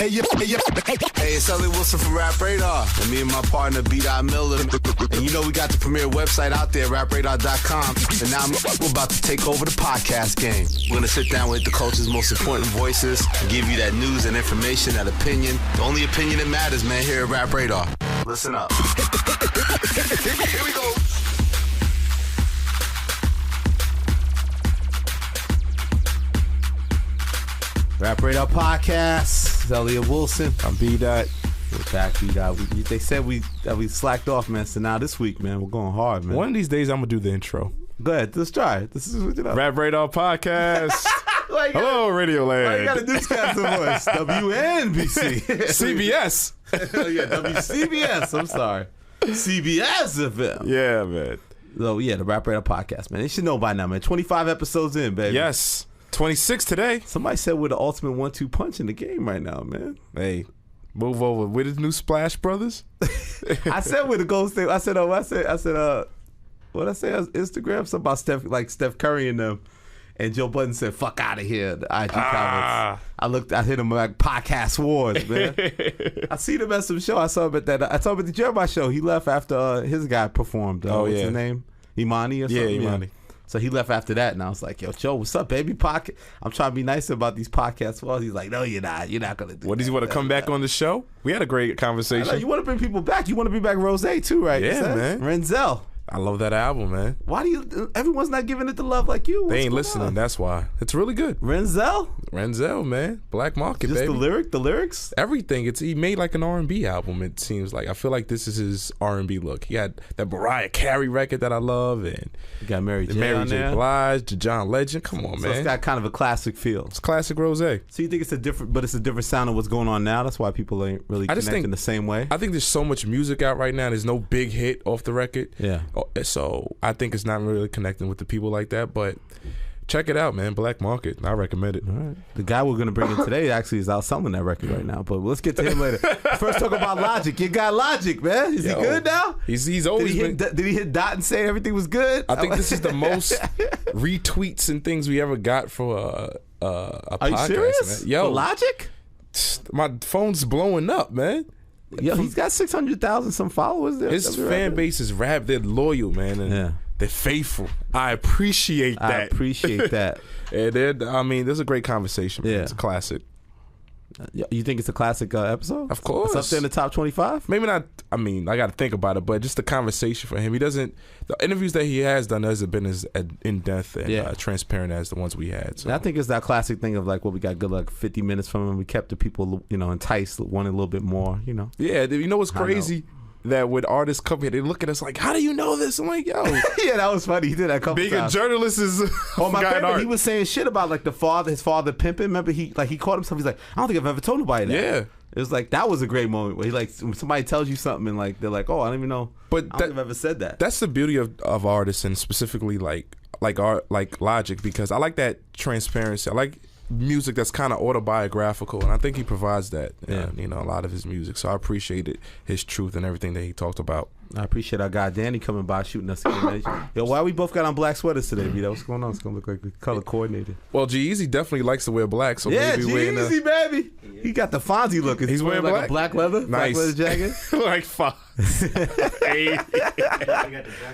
Hey, it's Elliot Wilson from Rap Radar, and me and my partner B.Dot Miller. And you know we got the premier website out there, rapradar.com. And now we're about to take over the podcast game. We're gonna sit down with the culture's most important voices, and give you that news and information, that opinion. The only opinion that matters, man, here at Rap Radar. Listen up. Here we go. Rap Radar Podcast. It's Elliot Wilson. I'm B-Dot. We're back, B-Dot. They said we slacked off, man. So now this week, man, we're going hard, man. One of these days, I'm going to do the intro. Go ahead. Let's try it. This is what you know. Rap Radar Podcast. Hello, Radio Land. You got to discuss the voice. WNBC. CBS. Yeah, WCBS. I'm sorry. CBS FM. Yeah, man. So, yeah, the Rap Radar Podcast, man. They should know by now, man. 25 episodes in, baby. Yes. 26 today. Somebody said we're the ultimate 1-2 punch in the game right now, man. Hey, move over. We're the new Splash Brothers. I said we're the Gold State. I said, what I say on Instagram? Something about Steph Curry and them. And Joe Budden said, fuck out of here. The IG comments. I hit him like podcast wars, man. I seen him at some show. I saw him at the Jeremiah show. He left after his guy performed. What's his name? Imani or something? Yeah, Imani. Yeah. So he left after that, and I was like, yo, Joe, what's up, baby? I'm trying to be nice about these podcasts. Well, he's like, no, you're not. You're not going to do What, does he want to come back on the show? We had a great conversation. You want to bring people back. You want to bring back Rose, too, right? Yeah, man. Renzel. I love that album, man. Why everyone's not giving it the love like you? They ain't listening, that's why. It's really good. Renzel, man. Black Market, just baby. The lyrics? Everything. He made like an R&B album, it seems like. I feel like this is his R&B look. He had that Mariah Carey record that I love, and you got Mary J. Blige, the John Legend. Come on, man. So it's got kind of a classic feel. It's classic Rose. So you think it's a different sound of what's going on now? That's why people ain't really connecting the same way? I think there's so much music out right now. There's no big hit off the record. Yeah. So I think it's not really connecting with the people like that, but check it out, man. Black Market. I recommend it. All right. The guy we're going to bring in today actually is out selling that record right now, but let's get to him later. First, talk about Logic. Your guy Logic, man. Is he good now? He's always did he hit Dot and say everything was good? I think this is the most retweets and things we ever got for a podcast. Are you serious? Man. Yo, for Logic? My phone's blowing up, man. Yo, he's got 600,000 some followers there. His fan base is rap. They're loyal, man, and they're faithful. I appreciate that. And there's a great conversation. Man. It's a classic. You think it's a classic episode? Of course. It's up there in the top 25? Maybe not. I got to think about it, but just the conversation for him. The interviews that he has done hasn't been as in-depth and transparent as the ones we had. So. I think it's that classic thing of like, we got good 50 minutes from him. We kept the people, enticed, wanting a little bit more, Yeah, you know what's crazy? That when artists come here, they look at us like, how do you know this? I'm like, yo. Yeah, that was funny. He did that a couple times. Being a journalist is he was saying shit about like his father pimping. Remember, he caught himself. He's like, I don't think I've ever told nobody that. Yeah. It was like, that was a great moment where when somebody tells you something and like, they're like, oh, I don't even know. But I don't think I've ever said that. That's the beauty of artists, and specifically like Logic, because I like that transparency. I like music that's kind of autobiographical, and I think he provides that a lot of his music, so I appreciated his truth and everything that he talked about. I appreciate our guy Danny coming by shooting us. Yo, why we both got on black sweaters today, B? What's going on? It's gonna look like we color coordinated. Well, G-Eazy definitely likes to wear black, so maybe G-Eazy, baby. He got the Fonzie look. He's wearing like a black leather, nice. Black leather jacket, like Fonz.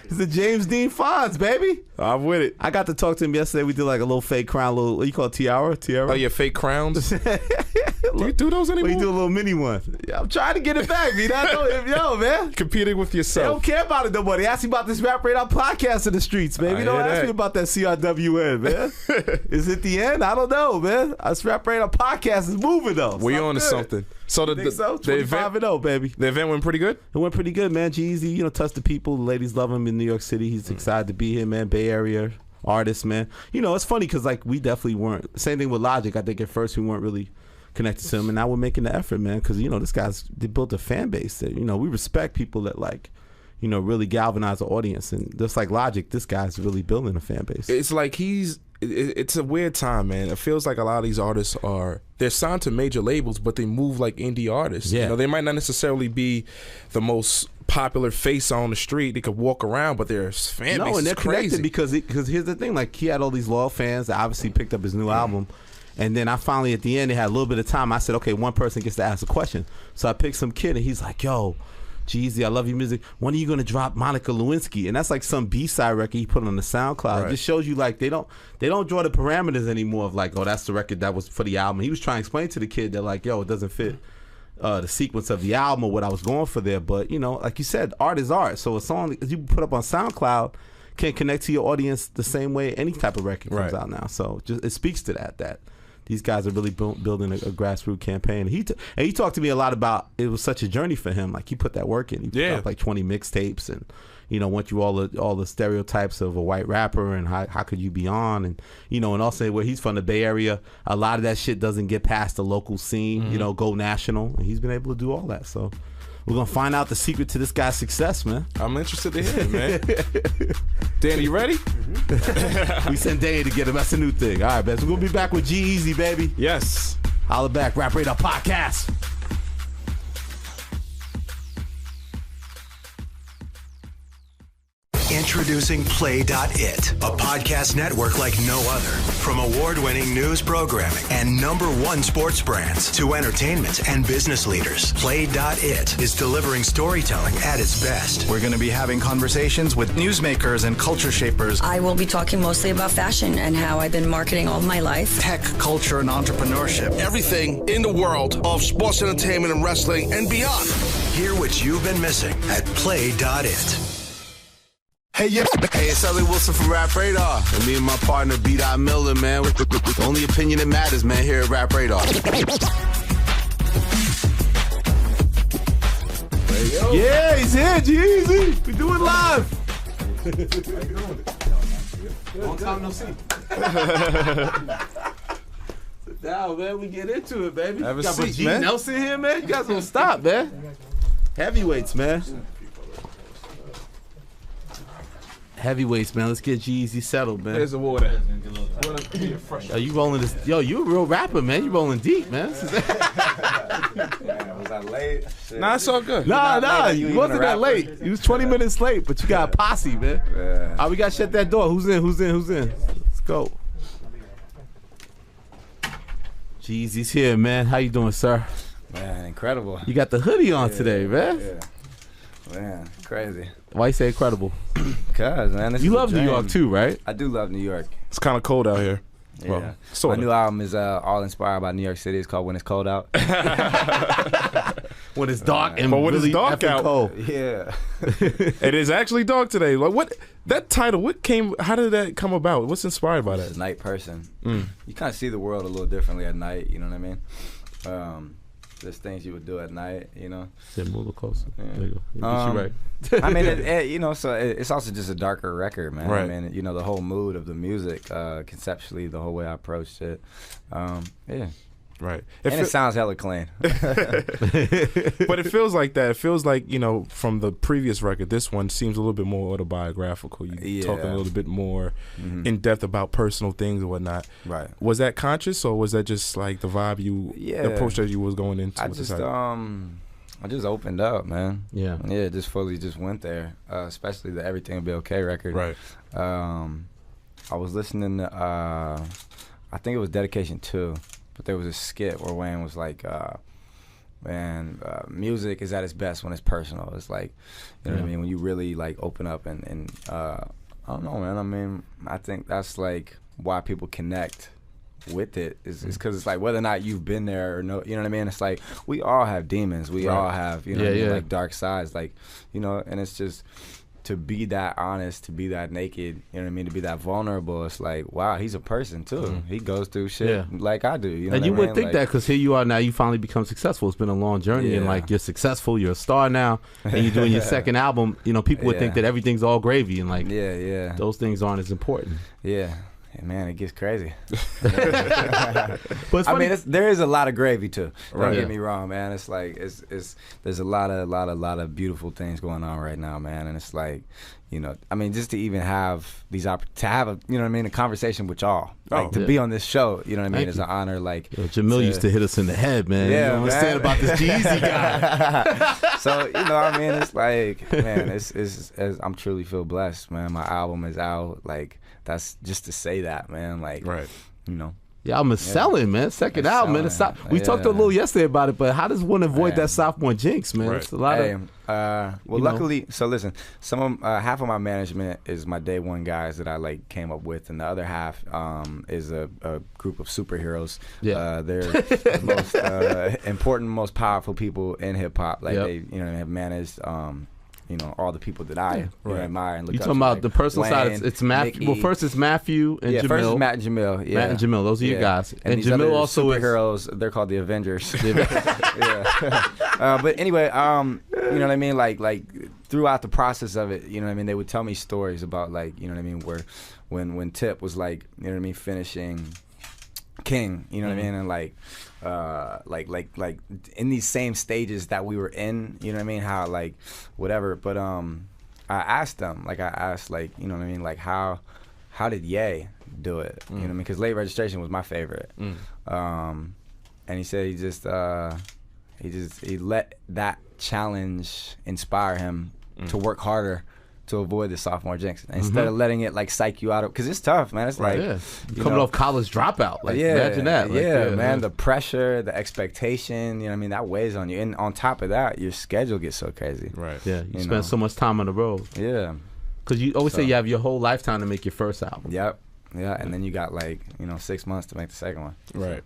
It's the James Dean Fonz, baby. I'm with it. I got to talk to him yesterday. We did like a little fake crown, what you call it, tiara? Oh yeah, fake crowns. Do you do those anymore? We do a little mini one. Yeah, I'm trying to get it back, B. Yo, man. Competing with yourself. They don't care about it, nobody. Ask me about this Rap Radar podcast in the streets, baby. Don't ask me about that CRWN, man. Is it the end? I don't know, man. This Rap Radar podcast is moving, though. We on to something. So the 25-0, baby. The event went pretty good? It went pretty good, man. G-Eazy, touched the people. The ladies love him in New York City. He's excited to be here, man. Bay Area artist, man. It's funny because, we definitely weren't. Same thing with Logic. I think at first we weren't really connected to him, and now we're making the effort, man, because they built a fan base that we respect people that really galvanize the audience, and just like Logic, this guy's really building a fan base. It's like it's a weird time, man. It feels like a lot of these artists they're signed to major labels, but they move like indie artists. Yeah. They might not necessarily be the most popular face on the street. They could walk around, but their fan base and they're is crazy. Connected because here's the thing, he had all these loyal fans that obviously picked up his new album. And then I finally, at the end, they had a little bit of time. I said, okay, one person gets to ask a question. So I picked some kid, and he's like, yo, G-Eazy, I love your music. When are you going to drop Monica Lewinsky? And that's like some B-side record he put on the SoundCloud. Right. It just shows you like they don't draw the parameters anymore of like, oh, that's the record that was for the album. He was trying to explain to the kid that like, yo, it doesn't fit the sequence of the album or what I was going for there. But, you know, like you said, art is art. So a song you put up on SoundCloud can connect to your audience the same way any type of record comes out now. So just it speaks to that these guys are really building a grassroots campaign. He talked to me a lot about it was such a journey for him. Like he put that work in. He put up like 20 mixtapes and, you know, went through all the stereotypes of a white rapper and how could you be on, and, you know, and also where he's from, the Bay Area, a lot of that shit doesn't get past the local scene, you know, go national, and he's been able to do all that. So we're gonna find out the secret to this guy's success, man. I'm interested to hear it, man. Danny, you ready? We sent Danny to get him. That's a new thing. All right, man. So we're gonna be back with G-Eazy, baby. Yes. Holla back. Rap Radar Podcast. Introducing Play.it, a podcast network like no other. From award-winning news programming and #1 sports brands to entertainment and business leaders, Play.it is delivering storytelling at its best. We're going to be having conversations with newsmakers and culture shapers. I will be talking mostly about fashion and how I've been marketing all my life. Tech, culture, and entrepreneurship. Everything in the world of sports entertainment and wrestling and beyond. Hear what you've been missing at Play.it. Hey, it's Ellie Wilson from Rap Radar. And me and my partner, B.Dot Miller, man. The only opinion that matters, man, here at Rap Radar. Yeah, he's here, G-Eazy. We do it live. Long time no see. Sit down, man. We get into it, baby. Have a got seat, G man. Nelson here, man. You guys don't stop, man. Heavyweights, man. Heavyweights, man. Let's get G-Eazy settled, man. There's the water. Yo, you rolling this? Yo, you a real rapper, man. You rolling deep, man. Was I late? Shit. Nah, it's all good. Nah. You You even wasn't a that rapper? late. You was 20 minutes late, but you got a posse, man. Yeah. All right, we got to shut that door. Who's in? Let's go. G-Eazy's here, man. How you doing, sir? Man, incredible. You got the hoodie on today, man. Yeah. Man, crazy. Why you say incredible? Cause, man, this You is a love New dream. York too, right? I do love New York. It's kind of cold out here. Yeah. Well, My sort new album is all inspired by New York City. It's called When It's Cold Out. When it's dark and But when it's really dark effing out- cold. Yeah. It is actually dark today. Like what? That title. How did that come about? What's inspired by As that? a night person, you kind of see the world a little differently at night. You know what I mean? There's things you would do at night. You know. Move a little closer. Yeah. There you go. You right. I mean, you know, so it's also just a darker record, man. Right. I mean, you know, the whole mood of the music, conceptually, the whole way I approached it. Yeah. Right. It sounds hella clean. But it feels like that. It feels like, you know, from the previous record, this one seems a little bit more autobiographical. You talking a little bit more in depth about personal things and whatnot. Right. Was that conscious, or was that just like the vibe the approach that you was going into? I just opened up, man. Yeah. Yeah, just fully just went there, especially the Everything Will Be Okay record. Right. I was listening to, I think it was Dedication 2, but there was a skit where Wayne was like, music is at its best when it's personal. It's like, you know what I mean? When you really like open up and I don't know, man. I mean, I think that's like why people connect with it is because it's like whether or not you've been there or no, you know what I mean? It's like we all have demons. We all have, you know what I mean? Like dark sides, like, you know, and it's just to be that honest, to be that naked, you know what I mean? To be that vulnerable. It's like, wow, he's a person too. He goes through shit like I do. You know And what you I would mean? think Like, that because here you are now, you finally become successful. It's been a long journey, and like you're successful, you're a star now, and you're doing your second album. You know, people would think that everything's all gravy, and like those things aren't as important. Yeah, man, it gets crazy. But it's I funny. mean, there is a lot of gravy too. Don't Right. get me wrong, man. It's like there's a lot of beautiful things going on right now, man. And it's like, you know, I mean, just to even have these to have a, you know what I mean, a conversation with y'all, like to be on this show, you know what I mean, Thank is you. an honor. Like Jamil used to hit us in the head, man. Yeah, you don't understand man. about this G-Eazy guy. So, you know, I mean, it's like, man, it's I'm truly feel blessed, man. My album is out, like that's just to say that, man, like, Right. you know. album is selling, man. Second It's album, man. selling. We talked a Yeah. little yesterday about it, but how does one avoid Man. that sophomore jinx, man? Right. It's a lot Hey, of. well, you know. luckily, so listen, half of my management is my day one guys that I like came up with, and the other half is a group of superheroes. Yeah. They're the most important, most powerful people in hip hop. Like Yep. they, have managed. All the people that I admire and look You up talking to, about like the personal side? Wayne, It's Matthew. Mickey. Well, first it's Matthew and Jamil. First is Matt and Jamil. Yeah. Matt and Jamil. Those are your guys. And these Jamil other also is. superheroes. They're called the Avengers. Yeah. But anyway, you know what I mean? Like throughout the process of it, you know what I mean? They would tell me stories about like, you know what I mean, where when Tip was like, you know what I mean, finishing King, you know what I mean, and like in these same stages that we were in, you know what I mean, how like whatever. But I asked them, like you know what I mean, like how did Ye do it? You know what I mean? Because Late Registration was my favorite. And he said he let that challenge inspire him to work harder to avoid the sophomore jinx instead of letting it like psych you out of, because it's tough, man. It's like Coming off college dropout, like imagine that. Like, man, the pressure, the expectation, you know what I mean, that weighs on you, and on top of that, your schedule gets so crazy. Right. Yeah, you You spend know. so much time on the road Yeah. because you always say you have your whole lifetime to make your first album. Yep. Yeah, and then you got like 6 months to make the second one. Right.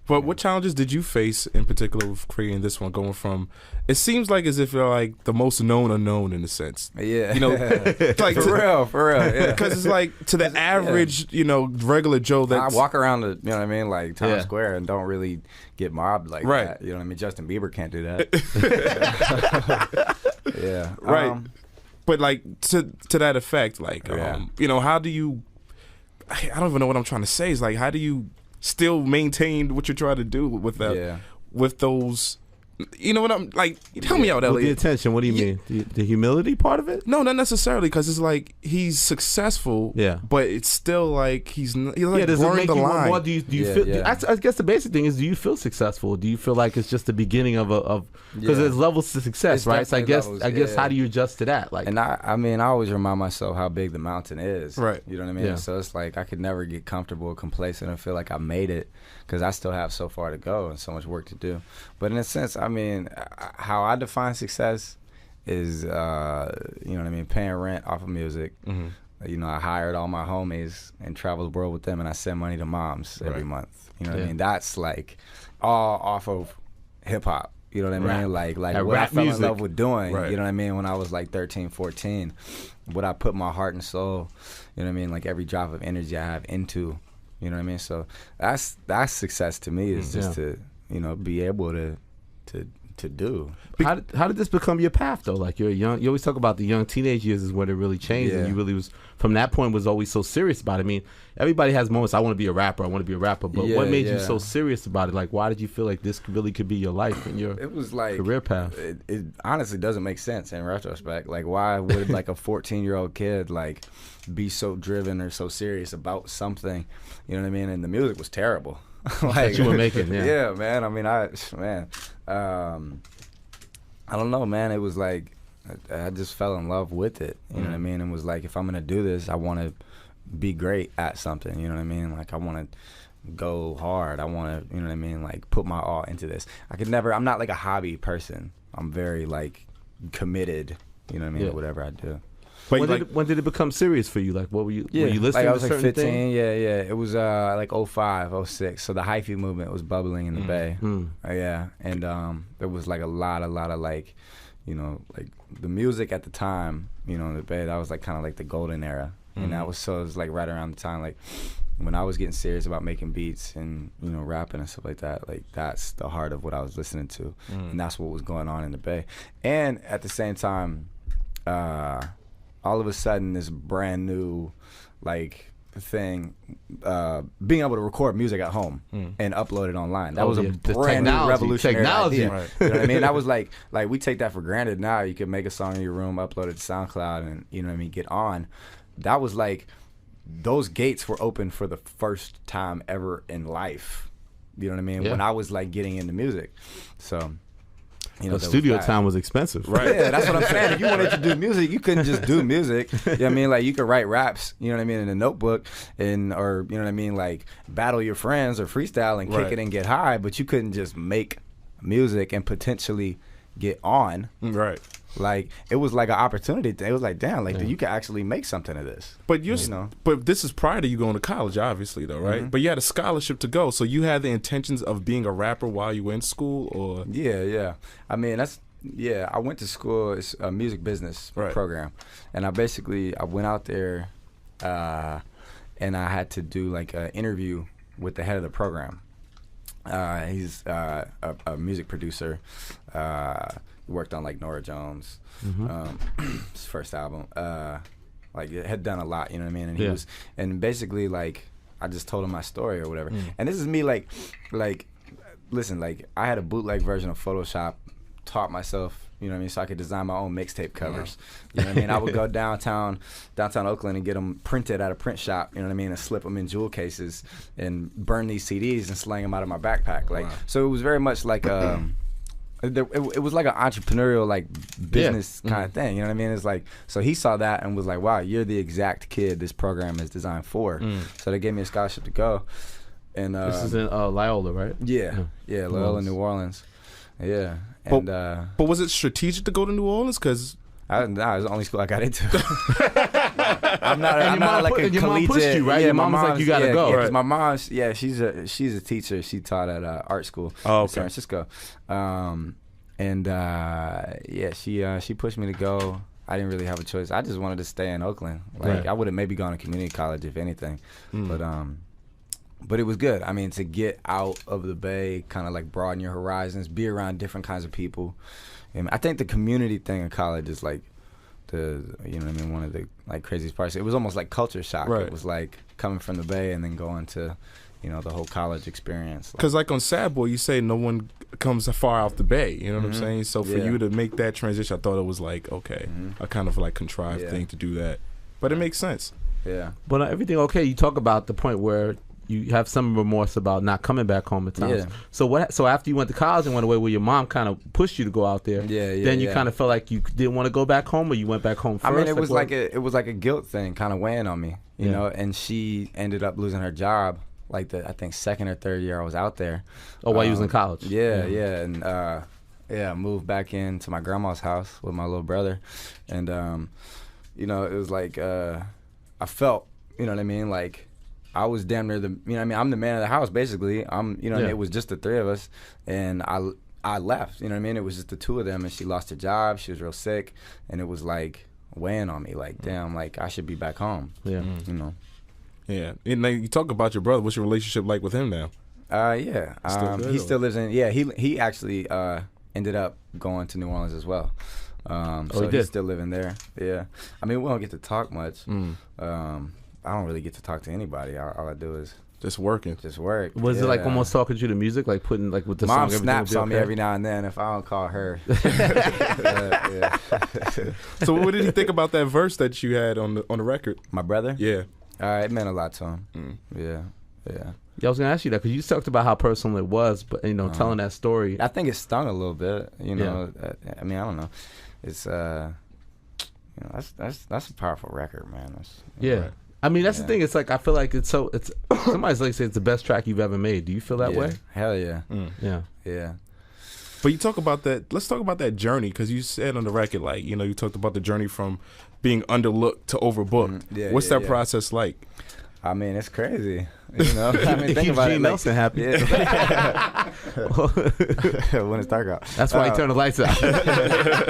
But what challenges did you face in particular with creating this one? Going from, it seems like as if you're like the most known unknown in a sense. Yeah. You know, like for real. Yeah. because it's like to the average, regular Joe I that walk around the, you know what I mean, like Times Yeah. Square and don't really get mobbed like Right. that. You know what I mean? Justin Bieber can't do that. Yeah. Right. But like to that effect, like how do you? I don't even know what I'm trying to say. Is like how do you still maintain what you're trying to do with that? With those, you know what I'm like? Tell me out, With the Elliot. attention, what do you mean? The humility part of it? No, not necessarily, because it's like he's successful. Yeah. But it's still like he's like Does it blurring make the you want line. more? Do you Yeah, feel? yeah. I guess the basic thing is, do you feel successful? Do you feel like it's just the beginning of because Yeah. there's levels to success, It's right? So I definitely guess levels, how yeah. do you adjust to that? Like, And I mean, I always remind myself how big the mountain is. Right. You know what I mean? Yeah. So it's like I could never get comfortable or complacent and feel like I made it, because I still have so far to go and so much work to do. But in a sense, I mean, how I define success is, you know what I mean, paying rent off of music. You know, I hired all my homies and traveled the world with them, and I send money to moms every month. You know what I mean? That's like all off of hip hop. You know what I mean? Like That what I rap fell music. in love with doing. Right. You know what I mean? When I was like 13, 14, what I put my heart and soul, you know what I mean? Like every drop of energy I have into, you know what I mean? So that's success to me, is just to, be able to do. how did this become your path though? Like you're young. You always talk about the young teenage years is when it really changed, and Yeah. you really was from that point was always so serious about it. I mean, everybody has moments. I want to be a rapper. But Yeah, what made you yeah. so serious about it? Like, why did you feel like this really could be your life and your It was like career path? It honestly doesn't make sense in retrospect. Like, why would like a 14-year-old kid like be so driven or so serious about something? You know what I mean? And the music was terrible. Like, That you were making, yeah. Yeah, man. I mean, I don't know, man. It was like I just fell in love with it. You know what I mean? And was like, if I'm gonna do this, I want to be great at something. You know what I mean? Like, I want to go hard. I want to, you know what I mean? Like, put my all into this. I'm not like a hobby person. I'm very like committed. You know what I mean? Yeah. To whatever I do. But When did it become serious for you? Like, what were you? Yeah, Were you listening like I to was like certain 15. things? Yeah. It was like 05, 06. So the hyphy movement was bubbling in the Bay. Yeah, and there was like a lot of like, like the music at the time, in the Bay. That was like kind of like the golden era, and it was like right around the time like when I was getting serious about making beats and rapping and stuff like that. Like that's the heart of what I was listening to, and that's what was going on in the Bay. And at the same time, all of a sudden this brand new like thing, being able to record music at home and upload it online. That was a the brand new revolutionary technology. idea. Right. You know what I mean? That was like we take that for granted now. You can make a song in your room, upload it to SoundCloud, and you know what I mean, get on. That was like those gates were open for the first time ever in life. You know what I mean? Yeah. When I was like getting into music. So You know, the studio time was expensive. Right. Yeah, that's what I'm saying. If you wanted to do music, you couldn't just do music. You know what I mean? Like, you could write raps, you know what I mean, in a notebook, or, you know what I mean, like, battle your friends or freestyle and kick it and get high, but you couldn't just make music and potentially get on. Right. Like, it was like an opportunity. It was like, damn, like, you could actually make something of this. But but this is prior to you going to college, obviously, though, right? But you had a scholarship to go, so you had the intentions of being a rapper while you were in school, or? Yeah. I mean, I went to school. It's a music business program, and I went out there, and I had to do like an interview with the head of the program. He's a music producer. He worked on like Nora Jones, his first album. Like, it had done a lot, you know what I mean? And he was, and basically, like, I just told him my story or whatever. And this is me, like, listen, like, I had a bootleg version of Photoshop, taught myself, you know what I mean, so I could design my own mixtape covers. You know what I mean? I would go downtown Oakland and get them printed at a print shop, you know what I mean, and slip them in jewel cases and burn these CDs and slang them out of my backpack. Like, so it was very much like it was like an entrepreneurial, like, business kind of thing, you know what I mean? It's like, so he saw that and was like, wow, you're the exact kid this program is designed for. So they gave me a scholarship to go. And this is in Loyola, right? Yeah, Loyola, New Orleans. Yeah. And, but was it strategic to go to New Orleans? Because it was the only school I got into. I'm not like a collegiate. Your mom pushed you, right? Your mom was like, you gotta go. Yeah, 'cause my mom, she's a teacher. She taught at art school in San Francisco. She pushed me to go. I didn't really have a choice. I just wanted to stay in Oakland. Like, I would have maybe gone to community college if anything. But it was good. I mean, to get out of the Bay, kind of like broaden your horizons, be around different kinds of people. And I think the community thing in college is like one of the like craziest parts. It was almost like culture shock. Right. It was like coming from the Bay and then going to, the whole college experience. Because like on Sad Boy, you say no one comes far out the Bay. You know what I'm saying? So for you to make that transition, I thought it was like, okay, a kind of like contrived thing to do that. But it makes sense. Yeah. But everything okay. You talk about the point where you have some remorse about not coming back home at times. Yeah. So after you went to college and went away, where your mom kind of pushed you to go out there, then you kind of felt like you didn't want to go back home, or you went back home first? I mean, it was like a guilt thing kind of weighing on me, you know. And she ended up losing her job, like I think second or third year I was out there. Oh, while you was in college? Yeah, and moved back into my grandma's house with my little brother, and it was like I felt, you know what I mean, like I was damn near I'm the man of the house basically. It was just the three of us, and I left, you know what I mean? It was just the two of them, and she lost her job. She was real sick, and it was like weighing on me, like, damn, like I should be back home. Yeah. You know. Yeah. And you talk about your brother. What's your relationship like with him now? He still lives in he actually ended up going to New Orleans as well. He's still living there. Yeah. I mean, we don't get to talk much. I don't really get to talk to anybody. All I do is just working. Just work. Was it like almost talking to you to music, like putting like with the Mom song? Mom snaps on me every now and then if I don't call her. So what did he think about that verse that you had on the record? My brother? Yeah. It meant a lot to him. Yeah. Yeah, I was gonna ask you that because you talked about how personal it was, but telling that story. I think it stung a little bit. I mean, I don't know. It's that's a powerful record, man. Right. I mean, that's the thing. It's like I feel like it's somebody's like say it's the best track you've ever made. Do you feel that way? Hell yeah. Yeah. But you talk about that. Let's talk about that journey, because you said on the record, like, you talked about the journey from being underlooked to overbooked. What's that process like? I mean, it's crazy. I mean, think about it. Nelson happy. Yeah. When it's dark out. That's why he turned the lights out.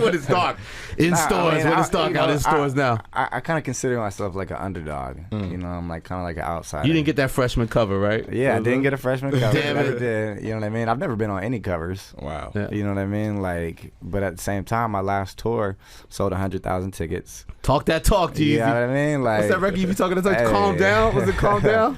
When it's dark. In stores. When it's dark out in stores now. I kind of consider myself like an underdog. I'm like kind of like an outsider. You didn't get that freshman cover, right? Yeah, I didn't get a freshman cover. Damn it. Never did. You know what I mean? I've never been on any covers. Wow. Yeah. You know what I mean? Like, but at the same time, my last tour sold 100,000 tickets. Talk that talk, G-Eazy. You know what I mean? Like, what's that record you be talking to? Calm down? Was it Calm Down?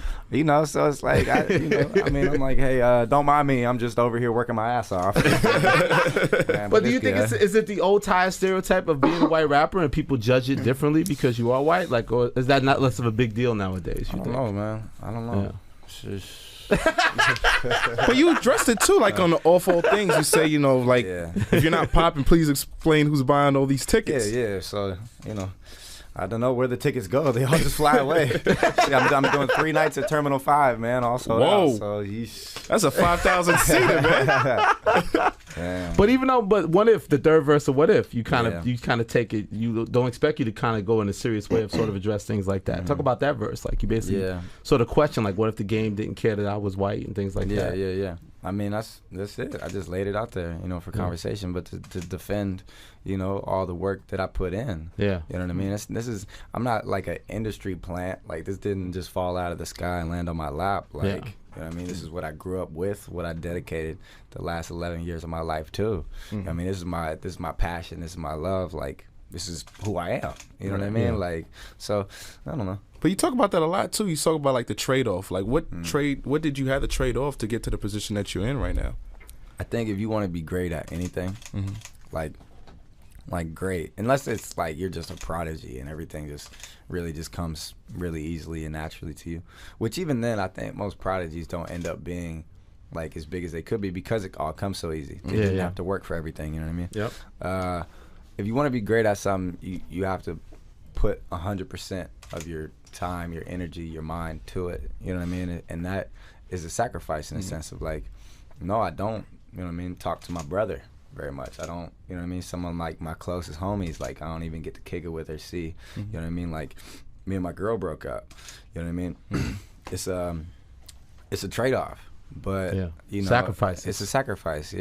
So it's like, I'm like, hey, don't mind me. I'm just over here working my ass off. Man, but do you think is it the old Ty stereotype of being a white rapper and people judge it differently because you are white? Like, or is that not less of a big deal nowadays? I don't know, man. I don't know. Yeah. But you addressed it too, like on the awful things. You say, like if you're not popping, please explain who's buying all these tickets. Yeah. So I don't know where the tickets go. They all just fly away. I'm doing 3 nights at Terminal 5, man. All sold out. So that's a 5,000 seater, man. Damn. But what if the third verse of what if you kind of take it? You don't expect you to kind of go in a serious way of sort of address things like that. Talk about that verse, like you basically sort of question like, what if the game didn't care that I was white and things like that. Yeah. I mean, that's it. I just laid it out there, for conversation, but to defend, all the work that I put in. Yeah. You know what I mean? I'm not like an industry plant. Like, this didn't just fall out of the sky and land on my lap. Like, you know what I mean? This is what I grew up with, what I dedicated the last 11 years of my life to. I mean, this is my passion. This is my love. Like, this is who I am. You know what I mean? Yeah. Like, so, I don't know. But you talk about that a lot too. You talk about like the trade-off. Like what did you have to trade off to get to the position that you're in right now? I think if you want to be great at anything, like great, unless it's like you're just a prodigy and everything just really just comes really easily and naturally to you. Which even then, I think most prodigies don't end up being like as big as they could be because it all comes so easy. They didn't have to work for everything. You know what I mean? Yep. If you want to be great at something, you have to put 100% of your time, your energy, your mind to it. You know what I mean? And that is a sacrifice in a sense of like, no, I don't, talk to my brother very much. I don't, you know what I mean? Someone like my closest homies, like I don't even get to kick it with or see. You know what I mean? Like me and my girl broke up. You know what I mean? It's a trade-off, but sacrifice. It's a sacrifice,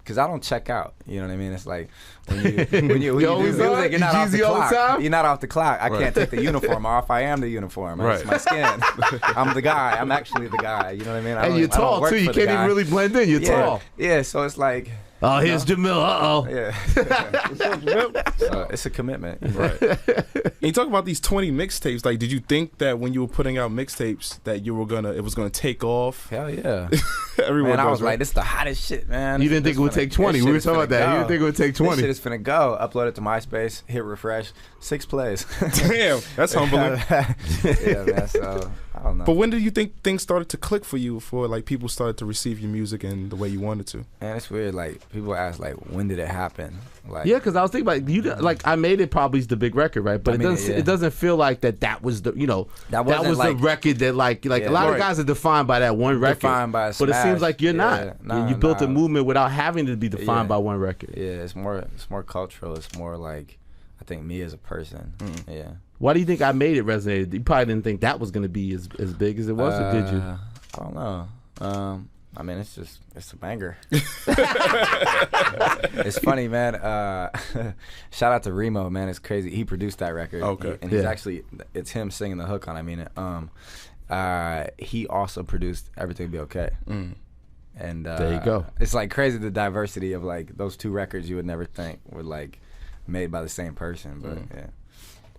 because I don't check out, you know what I mean? It's like when you do music, you're not off the clock. You're not off the clock. I can't take the uniform off. I am the uniform. Right. It's my skin. I'm the guy. I'm actually the guy. You know what I mean? And you're tall too. You can't even really blend in. You're tall. Yeah. So it's like. Oh, here's Jamil. Yeah. So it's a commitment. Right. And you talk about these 20 mixtapes. Like, did you think that when you were putting out mixtapes that it was gonna take off? Hell yeah. Everyone I was like, this is the hottest shit, man. You didn't think it would take 20. We were talking about that. You didn't think it would take 20. This shit is finna go. Upload it to MySpace, hit refresh, 6 plays. Damn, that's humbling. Yeah, man. So I don't know. But when did you think things started to click for you? For like people started to receive your music in the way you wanted to? Man, it's weird. Like people ask, like, when did it happen? Like, yeah, because I was thinking about you. Like, I Made It probably is the big record, right? But it doesn't feel like that was the that was like, the record that like a lot of guys are defined by that one record. Defined by a smash. But it seems like you're not. You built a movement without having to be defined by one record. Yeah, it's more cultural. It's more like I think me as a person. Yeah. Why do you think I Made It resonated? You probably didn't think that was going to be as big as it was, or did you? I don't know. I mean, it's a banger. It's funny, man. Shout out to Remo, man. It's crazy. He produced that record. Okay. And it's him singing the hook on I Mean It. He also produced Everything Be Okay. And there you go. It's like crazy the diversity of like those two records you would never think were like made by the same person. But yeah.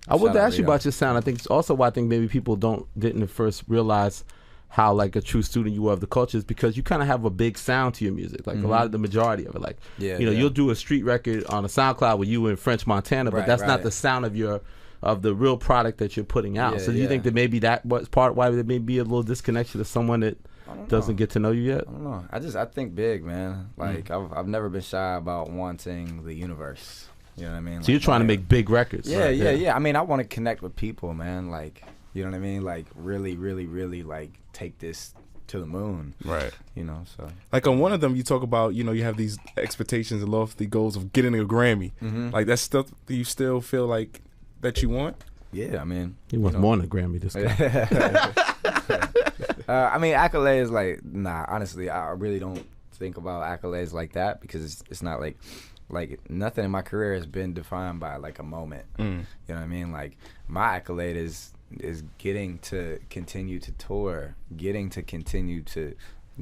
I wanted to ask you about your sound. I think it's also why I think maybe people didn't at first realize how like a true student you are of the culture is because you kind of have a big sound to your music. Like a lot of the majority of it. Like you'll do a street record on a SoundCloud with you in French Montana, but that's not the sound of the real product that you're putting out. So do you think that maybe that was part why there may be a little disconnection to someone that doesn't get to know you yet? I don't know. I think big, man. Like I've never been shy about wanting the universe. You know what I mean? So you're trying to make big records. Yeah. I mean, I want to connect with people, man. Like, you know what I mean? Like, really, really, really, like, take this to the moon. Right. You know, so. Like, on one of them, you talk about, you have these expectations and lofty goals of getting a Grammy. Like, that's stuff that you still feel like that you want? Yeah, I mean. He wants more than a Grammy, this guy. I mean, accolades, like, nah, honestly, I really don't think about accolades like that because it's not like nothing in my career has been defined by like a moment. You know what I mean? Like my accolade is getting to continue to tour, getting to continue to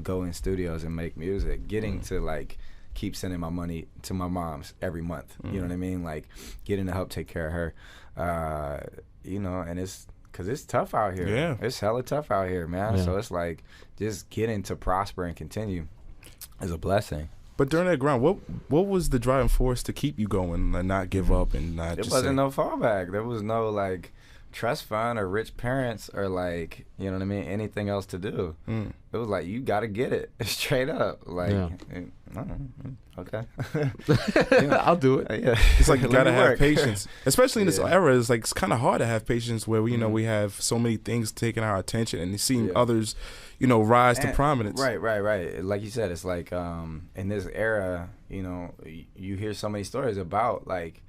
go in studios and make music, getting to like keep sending my money to my mom's every month. You know what I mean? Like getting to help take care of her. And it's because it's tough out here. Yeah. It's hella tough out here, man. So it's like just getting to prosper and continue is a blessing. But during that grind, what was the driving force to keep you going and not give up and not? It wasn't no fallback. There was no like trust fund or rich parents or like, you know what I mean, anything else to do. It was like, you got to get it straight up. Like, okay. I'll do it. Yeah. It's like you gotta have patience, especially in this era. It's like it's kind of hard to have patience where we we have so many things taking our attention and seeing others, rise to prominence. Right. Like you said, it's like in this era, you hear so many stories about like,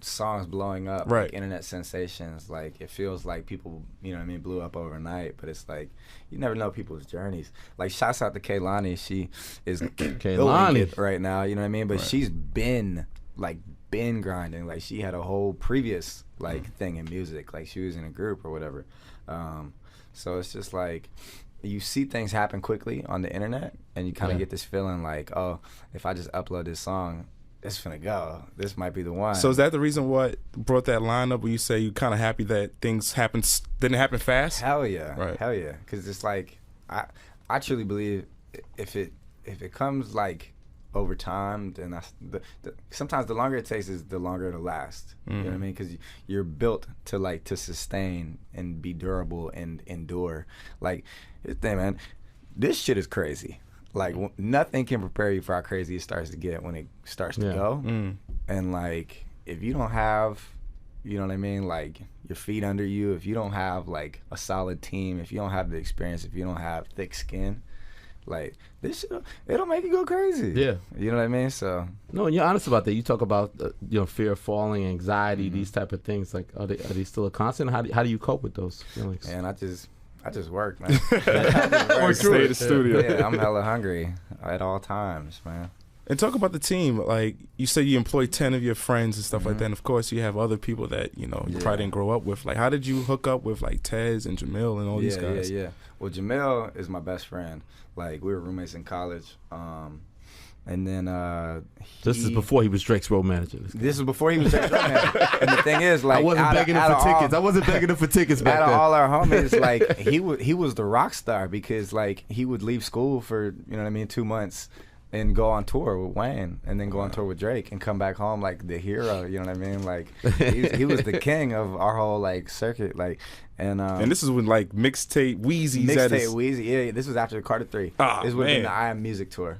songs blowing up, like internet sensations. Like it feels like people, blew up overnight, but it's like you never know people's journeys. Like shouts out to Kehlani, she is killing it right now. You know what I mean? But she's been grinding. Like she had a whole previous thing in music. Like she was in a group or whatever. So it's just like you see things happen quickly on the internet, and you kind of get this feeling like, oh, if I just upload this song, it's finna go. This might be the one. So is that the reason what brought that line up where you say you kind of happy that things didn't happen fast? Hell yeah. Hell yeah. Because it's like, I truly believe if it comes like over time, then sometimes the longer it takes is the longer it'll last. You know what I mean? Because you're built to sustain and be durable and endure. Like, here's the thing, man. This shit is crazy. Like, nothing can prepare you for how crazy it starts to get when it starts to go. And, like, if you don't have, you know what I mean, like, your feet under you, if you don't have, like, a solid team, if you don't have the experience, if you don't have thick skin, like, this shit, it'll make you go crazy. Yeah. You know what I mean? So. No, and you're honest about that. You talk about, fear of falling, anxiety, these type of things. Like, are they still a constant? How do you cope with those feelings? And I just work, man. Or stay in the studio. Yeah, I'm hella hungry at all times, man. And talk about the team. Like, you say you employ 10 of your friends and stuff like that. And, of course, you have other people that, you probably didn't grow up with. Like, how did you hook up with, like, Tez and Jamil and all these guys? Yeah. Well, Jamil is my best friend. Like, we were roommates in college. And then this is before he was Drake's road manager. This was before he was Drake's road manager. And the thing is, like, I wasn't begging him for tickets. I wasn't begging him for tickets back then. Out of all our homies, like, he was the rock star because, like, he would leave school for 2 months and go on tour with Wayne and then go on tour with Drake and come back home like the hero. You know what I mean? Like, he was the king of our whole like circuit. Like. And this is when like mixtape G-Eazy. G-Eazy, yeah. This was after the Carter 3. This was in the I Am Music tour.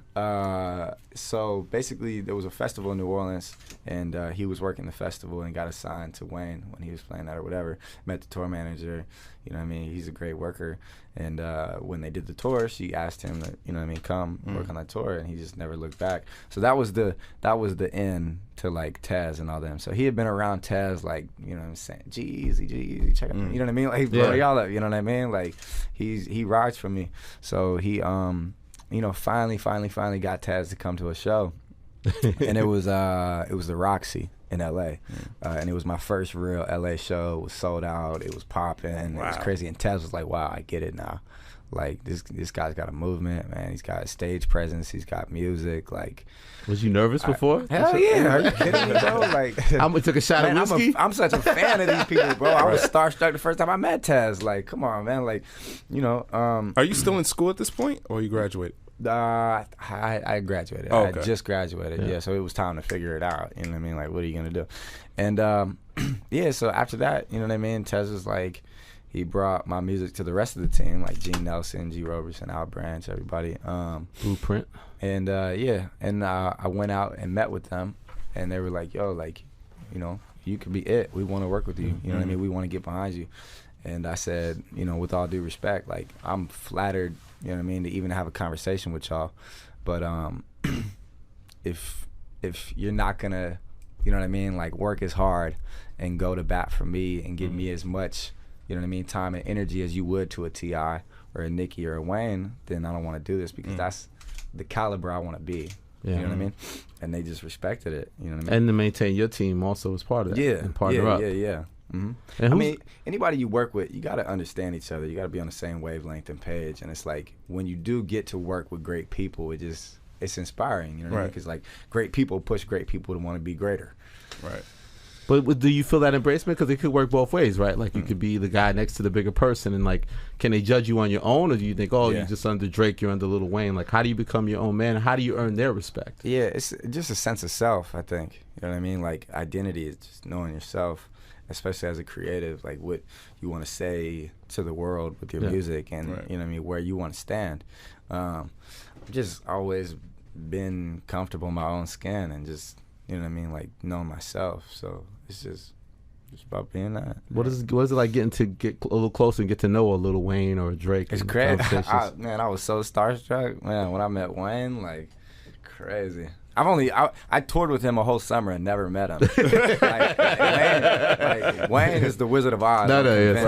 So basically, there was a festival in New Orleans, and he was working the festival and got assigned to Wayne when he was playing that or whatever. Met the tour manager. You know what I mean? He's a great worker. And when they did the tour, she asked him to come work on that tour, and he just never looked back. So that was the end to like Tez and all them. So he had been around Tez, like, you know what I'm saying, G-Eazy, check it out. You know what I mean? Like, blow y'all up, you know what I mean? Like, he rides for me. So he finally got Tez to come to a show. And it was the Roxy in LA. And it was my first real LA show. It was sold out. It was popping. Wow. It was crazy. And Tez was like, wow, I get it now. Like, this guy's got a movement, man. He's got a stage presence. He's got music. Like, was you nervous before? Hell yeah. Are you kidding me, bro? Like, I took a shot of whiskey. I'm such a fan of these people, bro. I was starstruck the first time I met Tez. Like, come on, man. Like, Are you still in school at this point, or you graduated? I graduated. Oh, okay. I just graduated. Yeah, so it was time to figure it out. You know what I mean? Like, what are you gonna do? And so after that, you know what I mean? Tez was like, he brought my music to the rest of the team, like Gene Nelson, G. Roberson, Al Branch, everybody. Blueprint. And I went out and met with them, and they were like, yo, like, you could be it. We want to work with you. You know what I mean? We want to get behind you. And I said, with all due respect, like, I'm flattered, you know what I mean, to even have a conversation with y'all. But if you're not gonna, you know what I mean, like, work as hard and go to bat for me and give me as much, you know what I mean, time and energy as you would to a T.I. or a Nicki or a Wayne, then I don't want to do this because that's the caliber I want to be. Yeah. You know what I mean? And they just respected it. You know what I mean? And to maintain your team also was part of that. Yeah. And partner up. Yeah. Mm-hmm. I mean, anybody you work with, you got to understand each other. You got to be on the same wavelength and page. And it's like, when you do get to work with great people, it's inspiring. You know what I mean? Because, like, great people push great people to want to be greater. Right. But do you feel that embracement? Because it could work both ways, right? Like, you could be the guy next to the bigger person, and, like, can they judge you on your own, or do you think, you're just under Drake, you're under Lil Wayne? Like, how do you become your own man? How do you earn their respect? Yeah, it's just a sense of self, I think. You know what I mean? Like, identity is just knowing yourself. especially as a creative, like what you want to say to the world with your music, and you know what I mean, where you want to stand. I've just always been comfortable in my own skin, and just, you know what I mean, like knowing myself. So it's just about being that. What is it like getting to get a little closer and get to know a Lil Wayne or a Drake? It's crazy. Man, I was so starstruck, man, when I met Wayne. Like, crazy. I toured with him a whole summer and never met him. Wayne is the Wizard of Oz. It's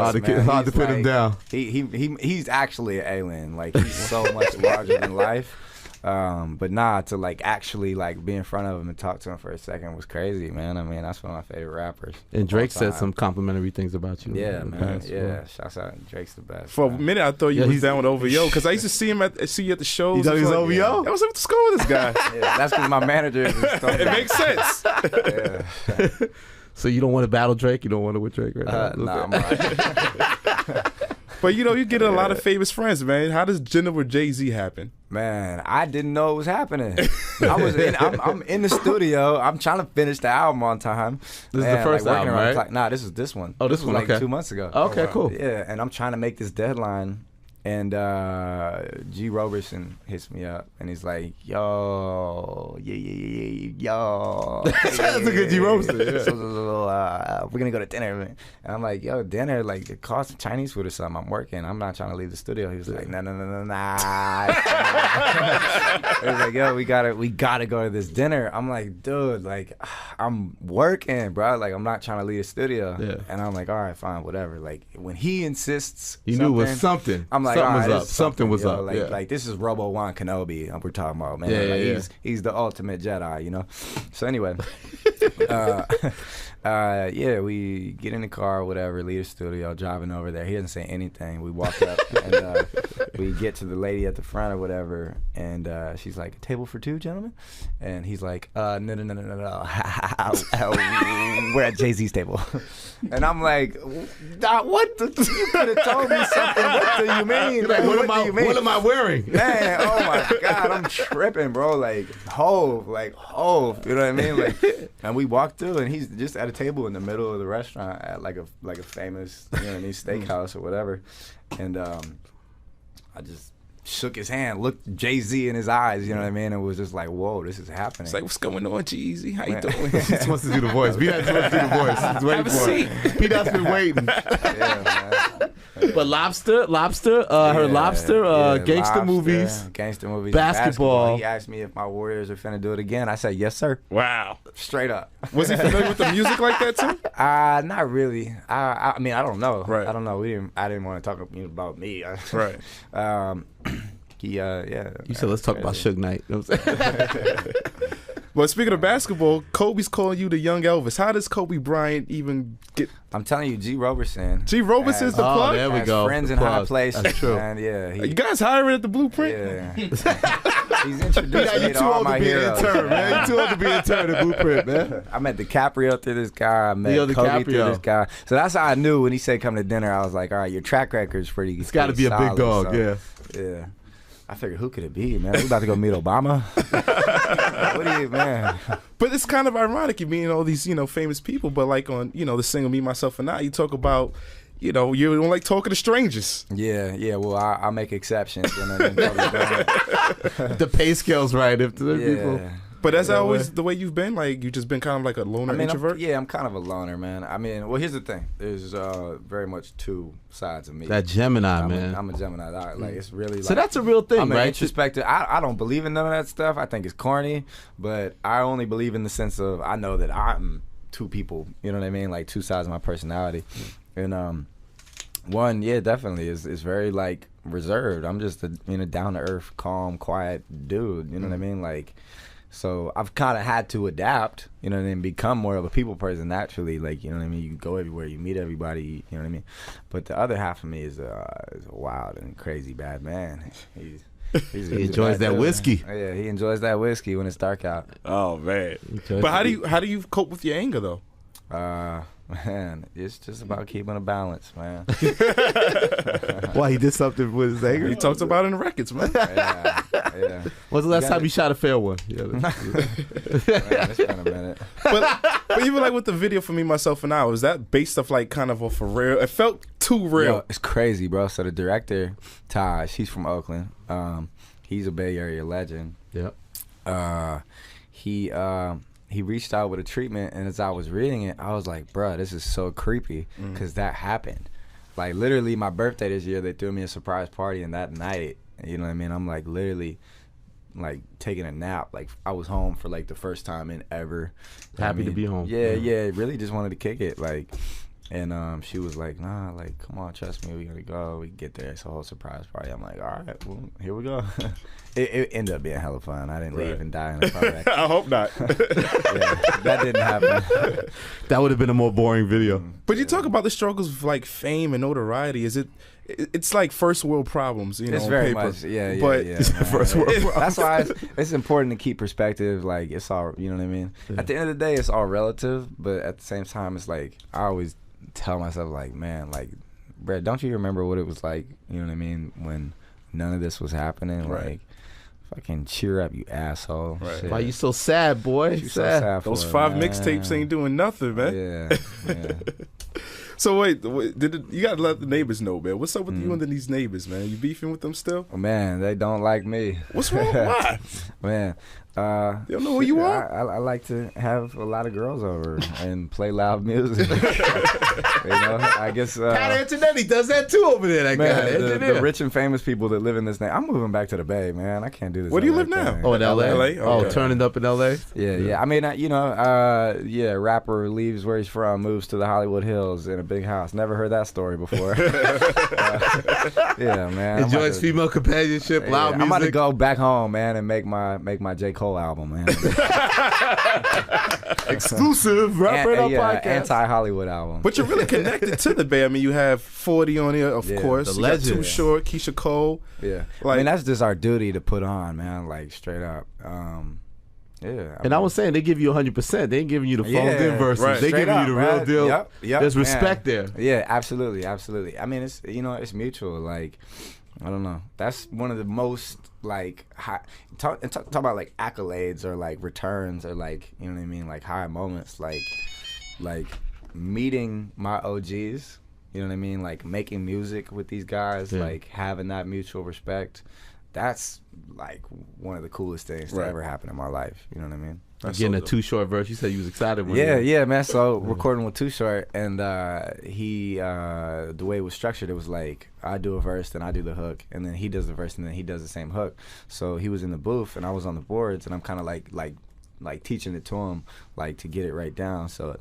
hard to pin him down. He's actually an alien. Like, he's so much larger than life. But to like actually like be in front of him and talk to him for a second was crazy, man. I mean, that's one of my favorite rappers. And Drake said some complimentary things about you. Yeah, man. Yeah, shouts out. Drake's the best. For a minute, I thought you was down with OVO because I used to see you at the shows. You thought he was OVO? Yeah. I was up to school with this guy. Yeah, that's because my manager is it makes sense. Yeah. So you don't want to battle Drake? You don't want to with Drake right now? Nah, I'm all right. But you know, you get a lot of famous friends, man. How does dinner with Jay-Z happen? Man, I didn't know it was happening. I'm in the studio. I'm trying to finish the album on time. This is the first album, right? Nah, this is this one. Oh, this one, was like okay. 2 months ago. Okay, cool. Yeah, and I'm trying to make this deadline. And G. Roberson hits me up, and he's like, yo. That's a good G. Roberson, yeah. So, we're going to go to dinner, man. And I'm like, yo, dinner, like, it costs Chinese food or something. I'm working. I'm not trying to leave the studio. He was like, nah. He was like, yo, we gotta go to this dinner. I'm like, dude, like, I'm working, bro. Like, I'm not trying to leave the studio. Yeah. And I'm like, all right, fine, whatever. Like, when he insists, you knew it was something. I'm like, something right, was up. Something was up. Like this is Robo-Wan Kenobi we're talking about, man. He's the ultimate Jedi, you know? So anyway, we get in the car or whatever, leave the studio, driving over there. He doesn't say anything. We walk up and we get to the lady at the front or whatever, and she's like, "Table for two, gentlemen?" And he's like, no. We're at Jay-Z's table. And I'm like, what? You could have told me something. What do you mean? Like, what am I wearing? Man, oh my God, I'm tripping, bro. Like, Hove. You know what I mean? Like, and we walked through, and he's just at a table in the middle of the restaurant at like a famous, you know what I mean, steakhouse or whatever. And I just shook his hand, looked Jay-Z in his eyes, you know what I mean? And was just like, whoa, this is happening. It's like, what's going on, G-Eazy? How you doing? He just wants to do the voice. B-Dot's wants to do the voice. He's waiting for it. B-Dot's been waiting. Yeah, man. But Lobster, her Lobster, gangster movies, basketball. He asked me if my Warriors are finna do it again. I said, yes, sir. Wow. Straight up. Was he familiar with the music like that too? Not really. I mean, I don't know. Right. I don't know. I didn't want to talk about me. Right. You said let's talk about Suge Knight. You know what I'm saying? Well, speaking of basketball, Kobe's calling you the young Elvis. How does Kobe Bryant even get? I'm telling you, G. Roberson. G. Robeson's the plug? There we go. Friends in high places. That's true. And you guys hiring at the Blueprint? Yeah. He's introduced me to all my heroes. Intern, man. You too old to be intern at Blueprint, man. I met DiCaprio through this guy. I met Kobe through this guy. So that's how I knew when he said come to dinner. I was like, all right, your track record's pretty. It's got to be a big dog, so, yeah. I figured, who could it be, man? We about to go meet Obama. What do you, man? But it's kind of ironic you meeting all these, famous people. But like on, the single "Me, Myself, and I," you talk about, you don't like talking to strangers. Yeah. Well, I make exceptions. You know what I mean? The pay scale's right. If the people. But that's always the way you've been? Like, you just been kind of like a loner introvert? I'm kind of a loner, man. I mean, well, here's the thing. There's very much two sides of me. That Gemini, man. I'm a Gemini. Like, it's really so that's a real thing, I'm right? Introspective. I don't believe in none of that stuff. I think it's corny. But I only believe in the sense of I know that I'm two people. You know what I mean? Like, two sides of my personality. And one, definitely is very, like, reserved. I'm just a down-to-earth, calm, quiet dude. You know what I mean? Like... So I've kind of had to adapt, and become more of a people person naturally. Like, you know what I mean? You go everywhere, you meet everybody, you know what I mean? But the other half of me is a wild and crazy bad man. He enjoys that whiskey. Yeah, he enjoys that whiskey when it's dark out. Oh, man. But how do you cope with your anger, though? Man, it's just about keeping a balance, man. Why, he did something with his anger? He talked about it in the records, man. Yeah. When's the last time you shot a fair one? Yeah. Man, it's been a minute. But even like with the video for Me, Myself, and I, was that based off like kind of off a real? It felt too real. Yo, it's crazy, bro. So the director, Taj, he's from Oakland. He's a Bay Area legend. Yep. He reached out with a treatment, and as I was reading it, I was like, bruh, this is so creepy, because that happened. Like, literally, my birthday this year, they threw me a surprise party, and that night, you know what I mean, I'm, like, literally, like, taking a nap. Like, I was home for, like, the first time in ever. Happy to be home. Yeah, really just wanted to kick it, like, and she was like, nah, like, come on, trust me, we gotta go. We get there, it's a whole surprise party. I'm like, all right, well, here we go. It ended up being hella fun. I didn't leave and die in the car wreck. I hope not. That didn't happen. That would have been a more boring video. But you talk about the struggles of like fame and notoriety. It's like first world problems, you know. It's on very paper. much, yeah. But man. First world problems. That's why it's important to keep perspective. Like, it's all, you know what I mean? Yeah. At the end of the day, it's all relative, but at the same time, it's like, I always tell myself, like, man, like, Brett, don't you remember what it was like, you know what I mean, when none of this was happening? Right. Like, fucking cheer up, you asshole. Right. Shit. Why you so sad, boy? You so sad for Those it, 5 man. mixtapes ain't doing nothing, man. Yeah. So wait, you gotta let the neighbors know, man. What's up with you and these neighbors, man? You beefing with them still? Oh, man, they don't like me. What's wrong? Why? Man, They don't know who you are? I like to have a lot of girls over and play loud music. You know, I guess. Pat Antonetti does that too over there. That guy, the rich and famous people that live in this name. I'm moving back to the Bay, man. I can't do this. Where do you LA live now? thing. Oh, in L.A. LA? Oh, Okay. turning up in L.A. Yeah. I mean, rapper leaves where he's from, moves to the Hollywood Hills in a big house. Never heard that story before. Yeah, man. Enjoys female companionship, loud music. I'm about to go back home, man, and make my J. Cole album, man. Exclusive Rapper Up podcast. Anti-Hollywood album. But you're really connected to the Bay. I mean, you have 40 on here, of course. the You got legend. Too Short, Keisha Cole. Yeah, Like- I mean, that's just our duty to put on, man. Like, straight up. Yeah. And I was saying, they give you 100%. They ain't giving you the phoned in verses. right. They Straight giving you the up, real man. deal. Yep, There's man. respect there. Yeah, absolutely. I mean, it's it's mutual. Like, I don't know. That's one of the most like high. Talk about like accolades or like returns or like, you know what I mean, like high moments. Like meeting my OGs. You know what I mean? Like making music with these guys. Yeah. Like having that mutual respect. That's like one of the coolest things to ever happen in my life. You know what I mean? Getting a Too Short verse. You said you was excited when Yeah, man. So recording with Too Short, and he, the way it was structured, it was like I do a verse, then I do the hook, and then he does the verse, and then he does the same hook. So he was in the booth, and I was on the boards, and I'm kind of like teaching it to him, like to get it right down. So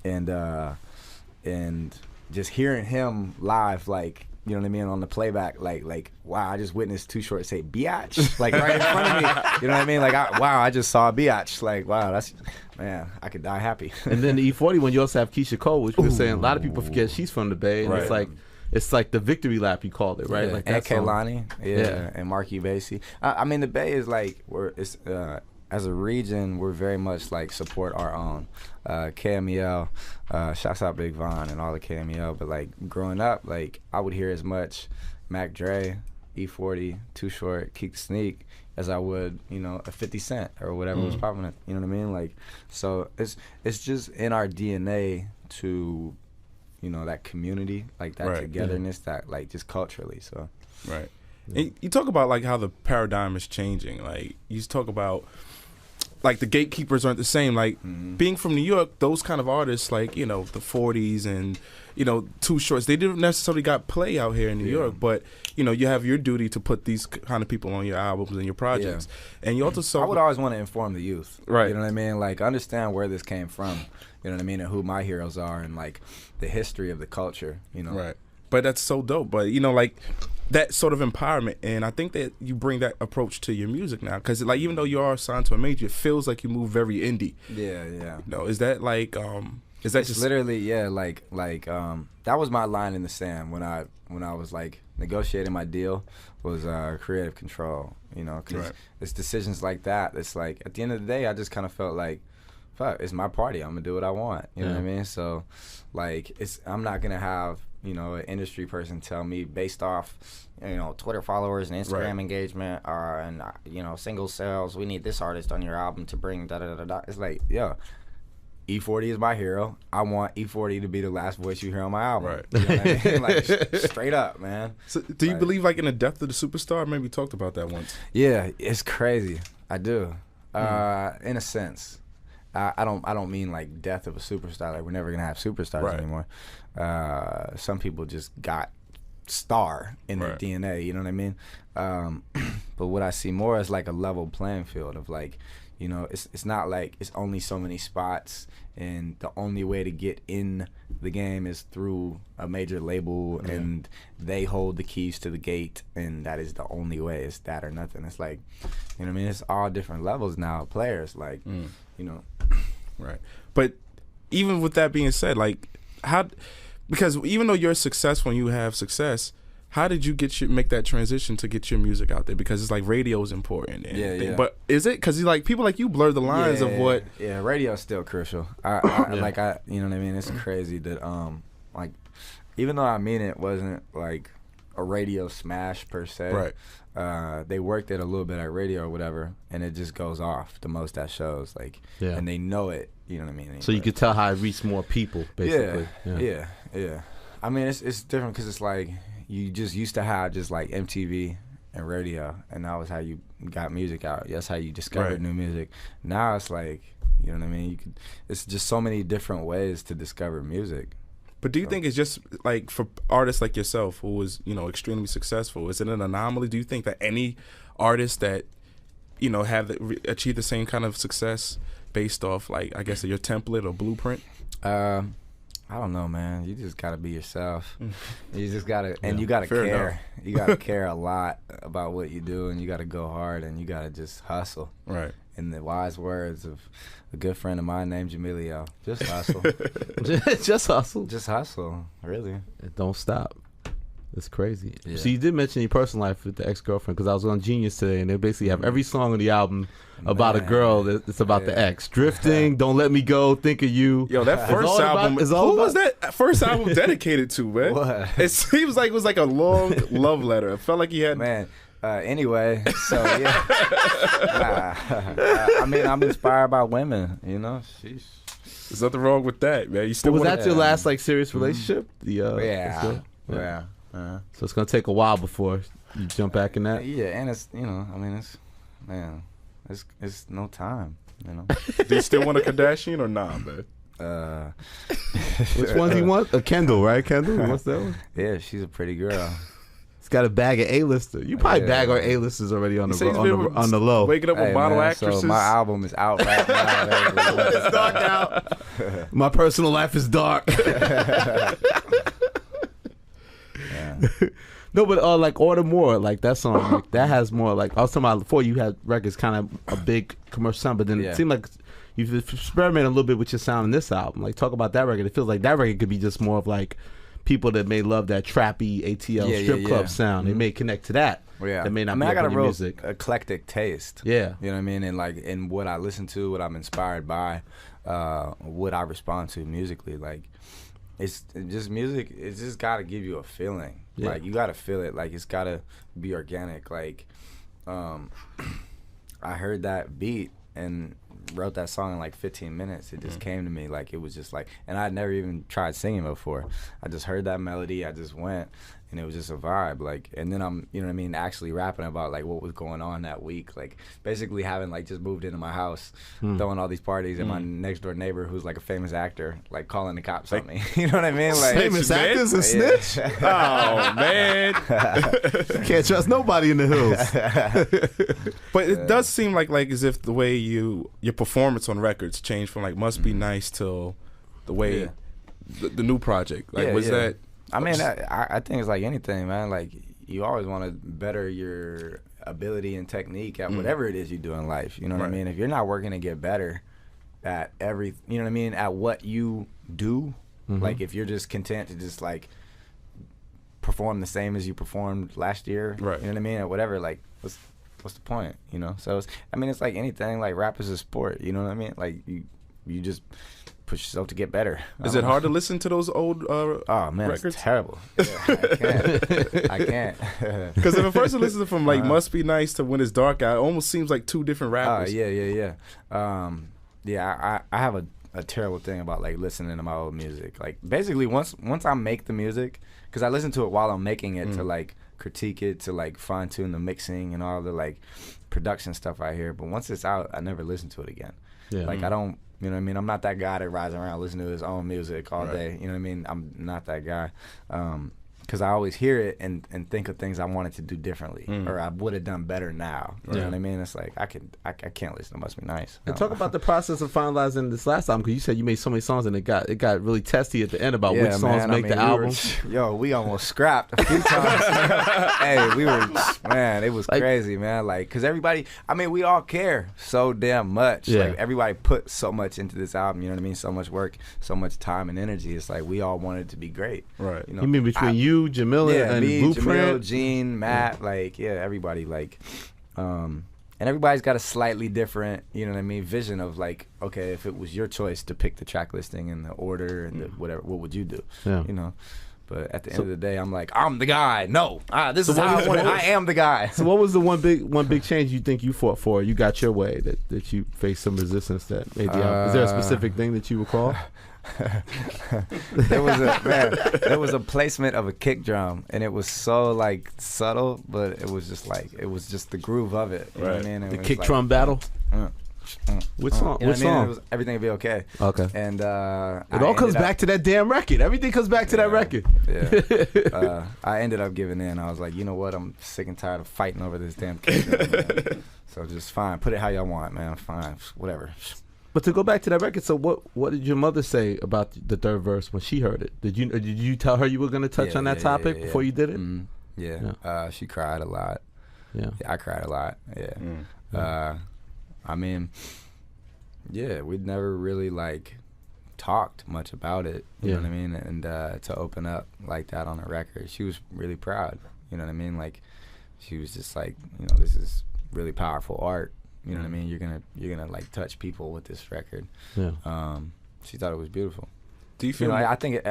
and just hearing him live, like, you know what I mean, on the playback, like wow, I just witnessed Too Short say biatch, like right in front of me. You know what I mean? Like, I just saw a biatch. Like, wow, that's, man, I could die happy. And then the E40 one, you also have Keisha Cole, which we were saying a lot of people forget she's from the Bay, and Right. it's like the victory lap, you called it, right? Yeah, Like and that song. Kaylani, and Marky Basie. I mean, the Bay is like, as a region, we're very much like support our own. KMEL, shouts out Big Von and all the KMEL, but like growing up, like I would hear as much Mac Dre, E40, Too Short, Keek the Sneak as I would, you know, a 50 Cent or whatever was popping. You know what I mean? Like, so it's just in our DNA to, you know, that community, like that togetherness, that like just culturally. So Right. And you talk about like how the paradigm is changing. Like you talk about like the gatekeepers aren't the same. Like being from New York, those kind of artists, like, you know, the 40s and, you know, Too Shorts, they didn't necessarily got play out here in New York, but, you know, you have your duty to put these kind of people on your albums and your projects. And you also I would always want to inform the youth. Right. You know what I mean? Like, understand where this came from. You know what I mean? And who my heroes are and, like, the history of the culture, you know? Right. But that's so dope. But, you know, like, that sort of empowerment, and I think that you bring that approach to your music now, because like even though you are signed to a major, it feels like you move very indie. Yeah. You know, is that like is that It's just literally, like that was my line in the sand when I was like negotiating my deal, was creative control, you know, because it's decisions like that. It's like at the end of the day, I just kind of felt like, fuck, it's my party. I'm gonna do what I want. You know what I mean? So, like, I'm not gonna have, you know, an industry person tell me based off, you know, Twitter followers and Instagram engagement and you know, single sales. We need this artist on your album to bring da da da da. It's like, yeah. E40 is my hero. I want E40 to be the last voice you hear on my album. Right. You know what I mean? Like, straight up, man. So, do you believe, like, in the death of the superstar? Maybe we talked about that once. Yeah, it's crazy. I do. In a sense. I don't mean, like, death of a superstar. Like, we're never going to have superstars anymore. Some people just got star in their DNA, you know what I mean? But what I see more is, like, a level playing field of, like, you know, it's not like it's only so many spots and the only way to get in the game is through a major label and they hold the keys to the gate and that is the only way. It's that or nothing. It's like, you know what I mean? It's all different levels now of players, like, you know. Right. But even with that being said, like, because even though you're successful and you have success, how did you make that transition to get your music out there? Because it's like radio is important. And But is it? Because like people like you blur the lines of what. Yeah, radio is still crucial. Like you know what I mean? It's crazy that like, even though I mean it wasn't like a radio smash per se. Right. They worked it a little bit at radio or whatever, and it just goes off the most at shows. Like, and they know it. You know what I mean? So you could tell how it reached more people, basically. Yeah. I mean, it's different because it's like. You just used to have just like MTV and radio, and that was how you got music out. That's how you discovered new music. Now it's like, you know what I mean? It's just so many different ways to discover music. But do you think it's just like for artists like yourself who was, you know, extremely successful, is it an anomaly? Do you think that any artists that, you know, have achieved the same kind of success based off, like, I guess, your template or blueprint? I don't know, man. You just gotta be yourself. You just gotta, and you gotta care. Enough. You gotta care a lot about what you do, and you gotta go hard, and you gotta just hustle. Right. In the wise words of a good friend of mine named Jamilio, just hustle. Just hustle. Just hustle. Really. Don't stop. It's crazy. Yeah. So you did mention your personal life with the ex-girlfriend, because I was on Genius today, and they basically have every song on the album about a girl that's about the ex. Drifting, Don't Let Me Go, Think of You. Yo, that first album, who was that first album dedicated to, man? What? It seems like it was like a long love letter. It felt like he had... Man, anyway, so yeah. I mean, I'm inspired by women, you know? Sheesh. There's nothing wrong with that, man. You still was that your last, like, serious relationship? Yeah. So it's gonna take a while before you jump back in that. Yeah, and it's, you know, I mean, it's no time, you know. Do you still want a Kardashian or nah, man? Which one do you want? A Kendall, right? Kendall, what's that one? Yeah, she's a pretty girl. It's got a bag of A-lister. You probably bag our A-listers already on the low. Waking up with model actresses. So my album is out right now. It's dark out. My personal life is dark. No, but like Order More, like that song, like that has more, like I was talking about before, you had records kind of a big commercial sound, but then it seemed like you've experimented a little bit with your sound in this album. Like, talk about that record. It feels like that record could be just more of like people that may love that trappy ATL strip club sound. They may connect to that. Yeah, that may not be I got a real music. Eclectic taste. Yeah, you know what I mean, and like in what I listen to, what I'm inspired by, what I respond to musically, like. It's just music. It's just gotta give you a feeling. Yeah. Like, you gotta feel it. Like, it's gotta be organic. Like, I heard that beat and wrote that song in like 15 minutes. It just came to me. Like, it was just like, and I'd never even tried singing before. I just heard that melody. I just went, and it was just a vibe. Like, and then I'm, you know what I mean, actually rapping about like what was going on that week. Like, basically having like just moved into my house, throwing all these parties, and my next door neighbor, who's like a famous actor, like calling the cops on me. You know what I mean? Like, famous actors a snitch? Oh man, can't trust nobody in the hills. But it does seem like as if the way your performance on records changed from like Must Be Nice till the way the new project. Like, was that? I mean, I think it's like anything, man. Like, you always want to better your ability and technique at whatever it is you do in life. You know what I mean? If you're not working to get better at you know what I mean, at what you do, like if you're just content to just like perform the same as you performed last year, you know what I mean, or whatever, like what's the point, you know? So it's like anything. Like, rap is a sport, you know what I mean? Like, you just push yourself to get better. Is it hard to listen to those old oh man, records? It's terrible. Yeah, I can't. Because if a person listens from like Must Be Nice to When It's Dark Out, it almost seems like two different rappers. Yeah. I have a terrible thing about like listening to my old music. Like basically once I make the music, because I listen to it while I'm making it to like critique it, to like fine tune the mixing and all the like production stuff I hear. But once it's out, I never listen to it again. Yeah. Like I don't, you know what I mean? I'm not that guy that rides around listening to his own music all day. You know what I mean? I'm not that guy. Because I always hear it and think of things I wanted to do differently, or I would have done better now. You know what I mean? It's like I can't listen to Must Be Nice. And talk about the process of finalizing this last album, because you said you made so many songs and it got really testy at the end about which songs make the album. We almost scrapped a few times. Hey, it was like, crazy, man. Like, because everybody, we all care so damn much. Yeah. Like, everybody put so much into this album, you know what I mean? So much work, so much time and energy. It's like we all wanted it to be great. Right. You mean between you, Jamila, and me, Blueprint, Jamil, Gene, Matt, everybody, and everybody's got a slightly different, you know what I mean, vision of like, okay, if it was your choice to pick the track listing and the order and the whatever, what would you do? Yeah. You know, but at the end of the day, I'm like, I'm the guy. No, this is how I want it. I am the guy. So what was the one big change you think you fought for? You got your way that you faced some resistance that made the album. Is there a specific thing that you recall? There was a placement of a kick drum, and it was so like subtle, but it was just the groove of it. You know what I mean? The kick drum battle. Which song? Which song? It was Everything Will Be Okay. Okay. And it all comes back to that damn record. Everything comes back to that record. Yeah. I ended up giving in. I was like, you know what? I'm sick and tired of fighting over this damn kick drum, man. So just fine. Put it how y'all want, man. Fine. Whatever. But to go back to that record, so what did your mother say about the third verse when she heard it? Did you tell her you were going to touch on that topic before you did it? Mm-hmm. Yeah. She cried a lot. Yeah. I cried a lot. Yeah. We'd never really like talked much about it. You know what I mean? And to open up like that on a record, she was really proud. You know what I mean? Like, she was just like, you know, this is really powerful art. You know what I mean? You're gonna like touch people with this record. Yeah. She thought it was beautiful. Do you feel? I think.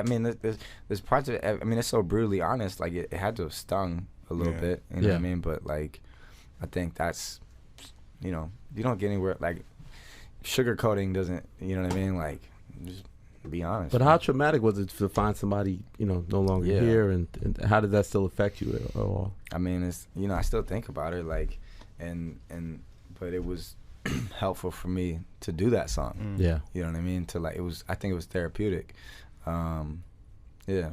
This project. It's so brutally honest. Like it had to have stung a little bit. You know what I mean? But like, I think that's, you know, you don't get anywhere. Like, sugarcoating doesn't. You know what I mean? Like, just be honest. But how traumatic was it to find somebody, you know, no longer here, and how did that still affect you at all? I mean, it's, you know, I still think about it, like, but it was helpful for me to do that song. Yeah. You know what I mean? I think it was therapeutic. Yeah.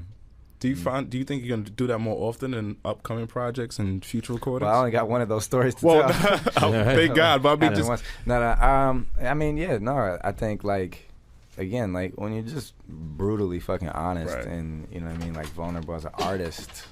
Do you think you're gonna do that more often in upcoming projects and future recordings? Well, I only got one of those stories to tell. Thank God, but I think like, again, like when you're just brutally fucking honest and, you know what I mean, like vulnerable as an artist,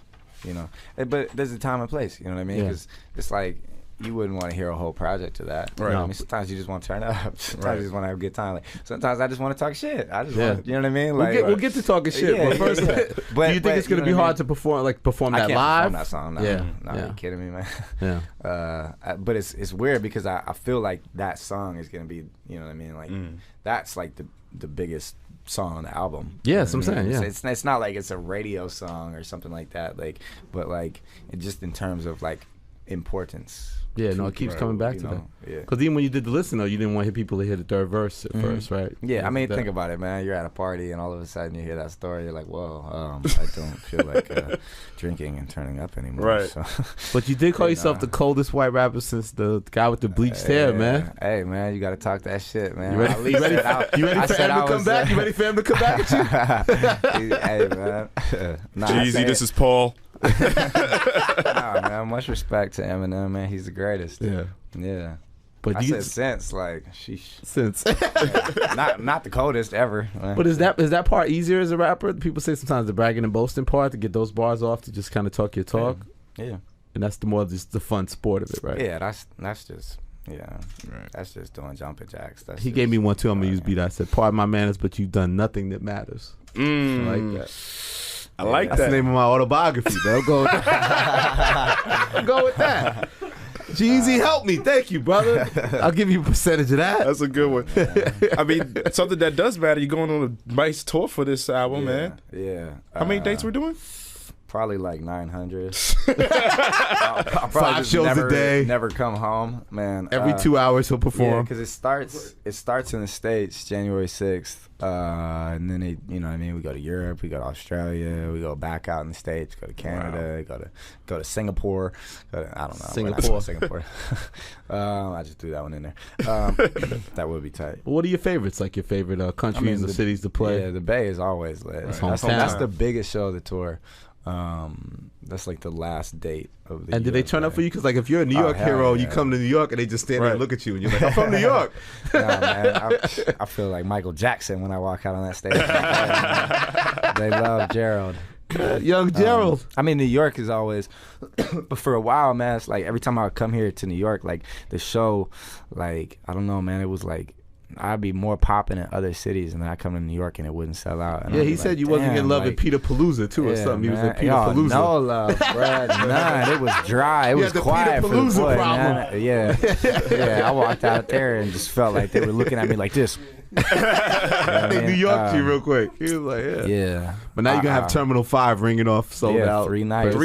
you know. But there's a time and place, you know what I mean? Because it's like, you wouldn't want to hear a whole project to that. Right. No. I mean, sometimes you just want to turn up. Sometimes you just want to have a good time. Like, sometimes I just want to talk shit. I just want to, you know what I mean? Like, we'll get to talking shit. But first, do you think it's going to be hard to perform that live? I can't perform that song. No, are you kidding me, man? Yeah. But it's weird because I feel like that song is going to be, you know what I mean? Like, that's like the biggest song on the album. Yeah, that's what I'm saying. It's not like it's a radio song or something like that. Like, but like, it just in terms of like importance. Yeah, no, it keeps coming back to that. Yeah. Because even when you did the listen, though, you didn't want people to hear the third verse at first, right? Yeah, I mean, think about it, man. You're at a party, and all of a sudden you hear that story. You're like, whoa, I don't feel like drinking and turning up anymore. Right. So. But you did call yourself the coldest white rapper since the guy with the bleached hair, man. Hey, man, you got to talk that shit, man. You ready for him to come back? You ready for him to come back at you? Hey, man. G-Eazy, this is Paul. Nah, man, much respect to Eminem, man. He's the greatest. Yeah. But I said since, like, sheesh. Since. Not the coldest ever. Man. But is that part easier as a rapper? People say sometimes the bragging and boasting part, to get those bars off, to just kind of talk your talk. Yeah. And that's just the fun sport of it, right? Yeah, that's just. Yeah, right. That's just doing jumping jacks. He gave me one too. I'm gonna use beat. I said, "Pardon my manners, but you've done nothing that matters." I like that. I like that. That's the name of my autobiography. I'll go with that. G-Eazy, help me. Thank you, brother. I'll give you a percentage of that. That's a good one. I mean, something that does matter. You're going on a nice tour for this album, man. Yeah. How many dates we're doing? Probably like 900. I'll probably 5 just shows a day. Never come home, man. Every 2 hours he'll Yeah, perform. because it starts in the States January 6th, and then we go to Europe, we go to Australia, we go back out in the States, go to Canada, go to Singapore. I don't know. Singapore. I just threw that one in there. That would be tight. What are your favorites? Like your favorite countries or cities to play? Yeah, the Bay is always lit. Right. That's the biggest show of the tour. That's like the last date of the. And do they turn up for you? Because like if you're a New York hero, you come to New York and they just stand there and look at you, and you're like, I'm from New York. Nah, man, I feel like Michael Jackson when I walk out on that stage. They love Gerald. Young Gerald. I mean, New York is always, but for a while, man, it's like every time I would come here to New York, like the show, like I don't know, man, it was like I'd be more popping in other cities, and then I come to New York and it wouldn't sell out. And Yeah, I'd he be said like, you wasn't getting love like, at Peter Palooza too, or yeah, something. He was man. at Peter Yo, Palooza. no love, bro. None. It was dry. It was the quiet Peter for the Palooza boy, problem. man. Yeah. I walked out there and just felt like they were looking at me like this. New York to you real quick. He was like, Yeah. But now you're gonna have Terminal 5 ringing off sold out. 3 nights.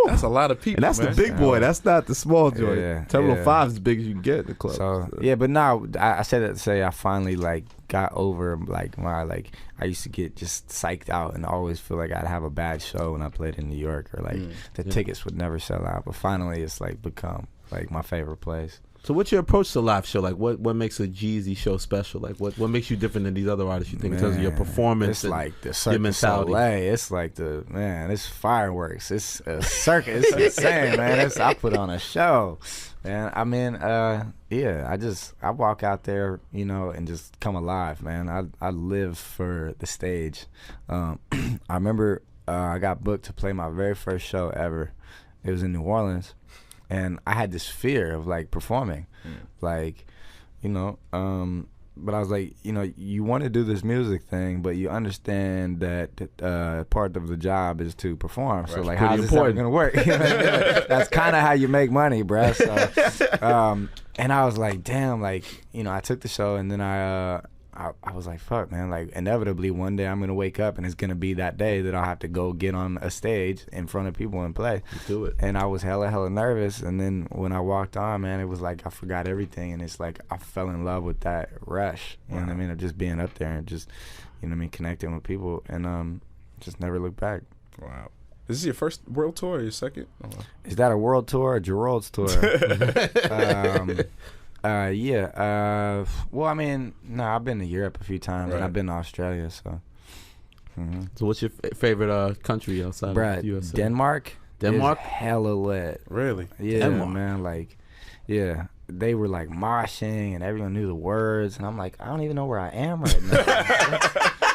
That's a lot of people. And that's man. the big boy. That's not the small joint. Yeah, Terminal yeah. 5 is as big as you can get in the club. So yeah, but now I said that to say I finally like got over like I used to get just psyched out and always feel like I'd have a bad show when I played in New York, or like the tickets would never sell out. But finally, it's like become like my favorite place. So what's your approach to a live show? Like what makes a G-Eazy show special? Like what makes you different than these other artists, you think, in terms of your performance? It's and like the your Cirque du mentality? Soleil. It's like it's fireworks. It's a circus. It's insane, man. I put on a show. Man, I mean, I walk out there, and just come alive, man. I live for the stage. I remember I got booked to play my very first show ever. It was in New Orleans. And I had this fear of like performing, like, but I was like, you want to do this music thing, but you understand that part of the job is to perform. So like, how's this ever gonna work? That's kind of how you make money, bruh. So, and I was like, damn, like, I took the show, and then I was like, fuck, man, like inevitably one day I'm gonna wake up and it's gonna be that day that I'll have to go get on a stage in front of people and play. Do it. And I was hella nervous, and then when I walked on, man, it was like I forgot everything, and it's like I fell in love with that rush. You know what I mean? Of just being up there and just, connecting with people, and just never look back. Wow. Is this your first world tour or your second? Is that a world tour or Gerald's tour? Yeah. Well, I mean, no, I've been to Europe a few times, and I've been to Australia. So, So what's your favorite country outside of the USA? Denmark. Denmark? Is hella lit. Really? Yeah, Denmark. man. Like, yeah, they were like moshing, and everyone knew the words, and I'm like, I don't even know where I am right now.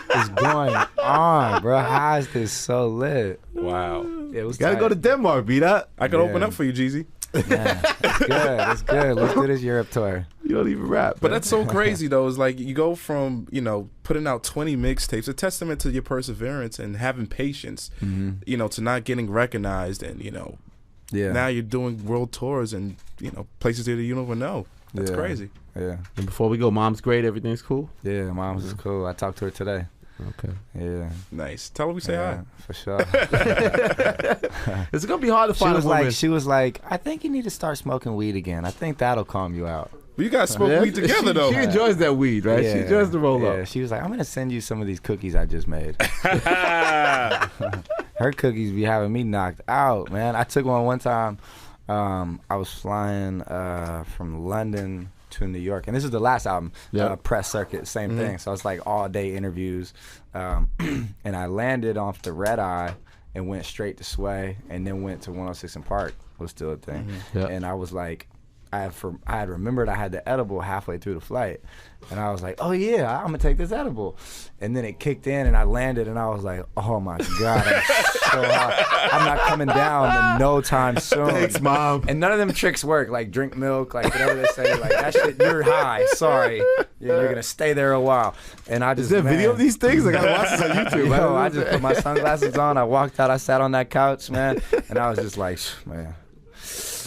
What is going on, bro? How is this so lit? Wow. It was Gotta tight. go to Denmark, beat that. I could open up for you, G-Eazy. Yeah, it's good. Let's do this Europe tour. You don't even rap. But man. that's so crazy, though. It's like you go from, putting out 20 mixtapes, a testament to your perseverance and having patience, to not getting recognized. And, now you're doing world tours and, places that you don't even know. That's crazy. Yeah. And before we go, mom's great. Everything's cool. Yeah, mom's is cool. I talked to her today. Okay. Yeah. Nice. Tell her we say hi. For sure. It's gonna be hard to find a woman. She was like, I think you need to start smoking weed again. I think that'll calm you out. But you guys smoke weed together, though. She enjoys that weed, right? Yeah. She enjoys the roll up. She was like, I'm gonna send you some of these cookies I just made. Her cookies be having me knocked out, man. I took one time. I was flying from London to New York, and this is the last album, press circuit, same thing. So it's like all day interviews, and I landed off the red eye and went straight to Sway, and then went to 106 in Park, was still a thing. And I was like, I had remembered I had the edible halfway through the flight, and I was like, oh yeah, I'm gonna take this edible. And then it kicked in, and I landed, and I was like, oh my God, I'm so hot. I'm not coming down in no time soon. Thanks, Mom. And none of them tricks work, like drink milk, like whatever they say, like that shit, you're high, sorry. You're gonna stay there a while. And I just, Is there video of these things? I gotta watch this on YouTube. Yo, I just put my sunglasses on, I walked out, I sat on that couch, man, and I was just like, man.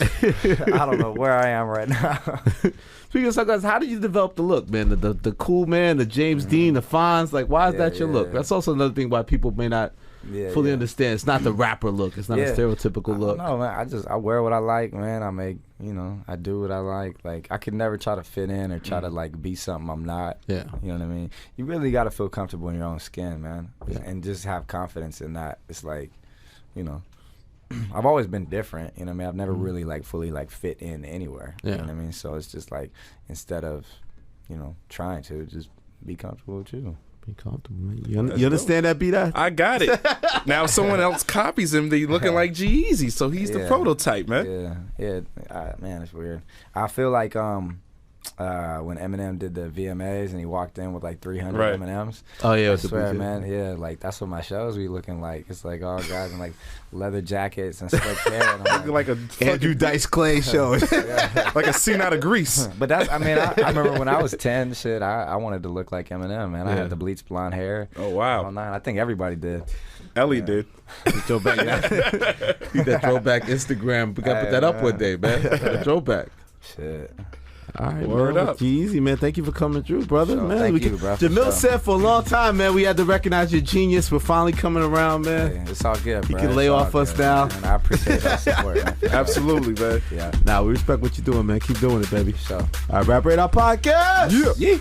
I don't know where I am right now. Speaking of sunglasses, how did you develop the look, man? The cool man, the James Dean, the Fonz. Like, why is that your look? That's also another thing why people may not fully understand. It's not the rapper look. It's not a stereotypical look. No, man. I wear what I like, man. I make, I do what I like. Like, I could never try to fit in or try to like be something I'm not. Yeah. You know what I mean? You really got to feel comfortable in your own skin, man, and just have confidence in that. It's like, I've always been different. You know what I mean? I've never really like fully like fit in anywhere. You know what I mean? So it's just like instead of, trying to just be comfortable with you. Be comfortable, man. You understand that, B-Dot? I got it. Now if someone else copies him, they looking like G-Eazy, so he's the prototype, man. Man, it's weird. I feel like when Eminem did the VMAs and he walked in with like 300 M&Ms. Oh yeah, I swear, man. Yeah, like that's what my shows be looking like. It's like all guys in like leather jackets and slick hair. And I'm like a Andrew Dice Clay show, like a scene out of Grease. But that's, I remember when I was 10, shit, I wanted to look like Eminem, man. I had the bleached blonde hair. Oh wow. I think everybody did. Ellie did. Throwback, that throwback Instagram. We gotta put that up one day, man. The throwback. Shit. All right, word man. up. G-Eazy, man. Thank you for coming through, brother. Sure, man, thank you, bro. Jamil said for a long time, man, we had to recognize your genius. We're finally coming around, man. Hey, it's all good, bro. You can lay off us now. Man. I appreciate that support, man. Absolutely, man. Yeah. Nah, we respect what you're doing, man. Keep doing it, baby. Sure. All right, Rap Radar Podcast. Yeah.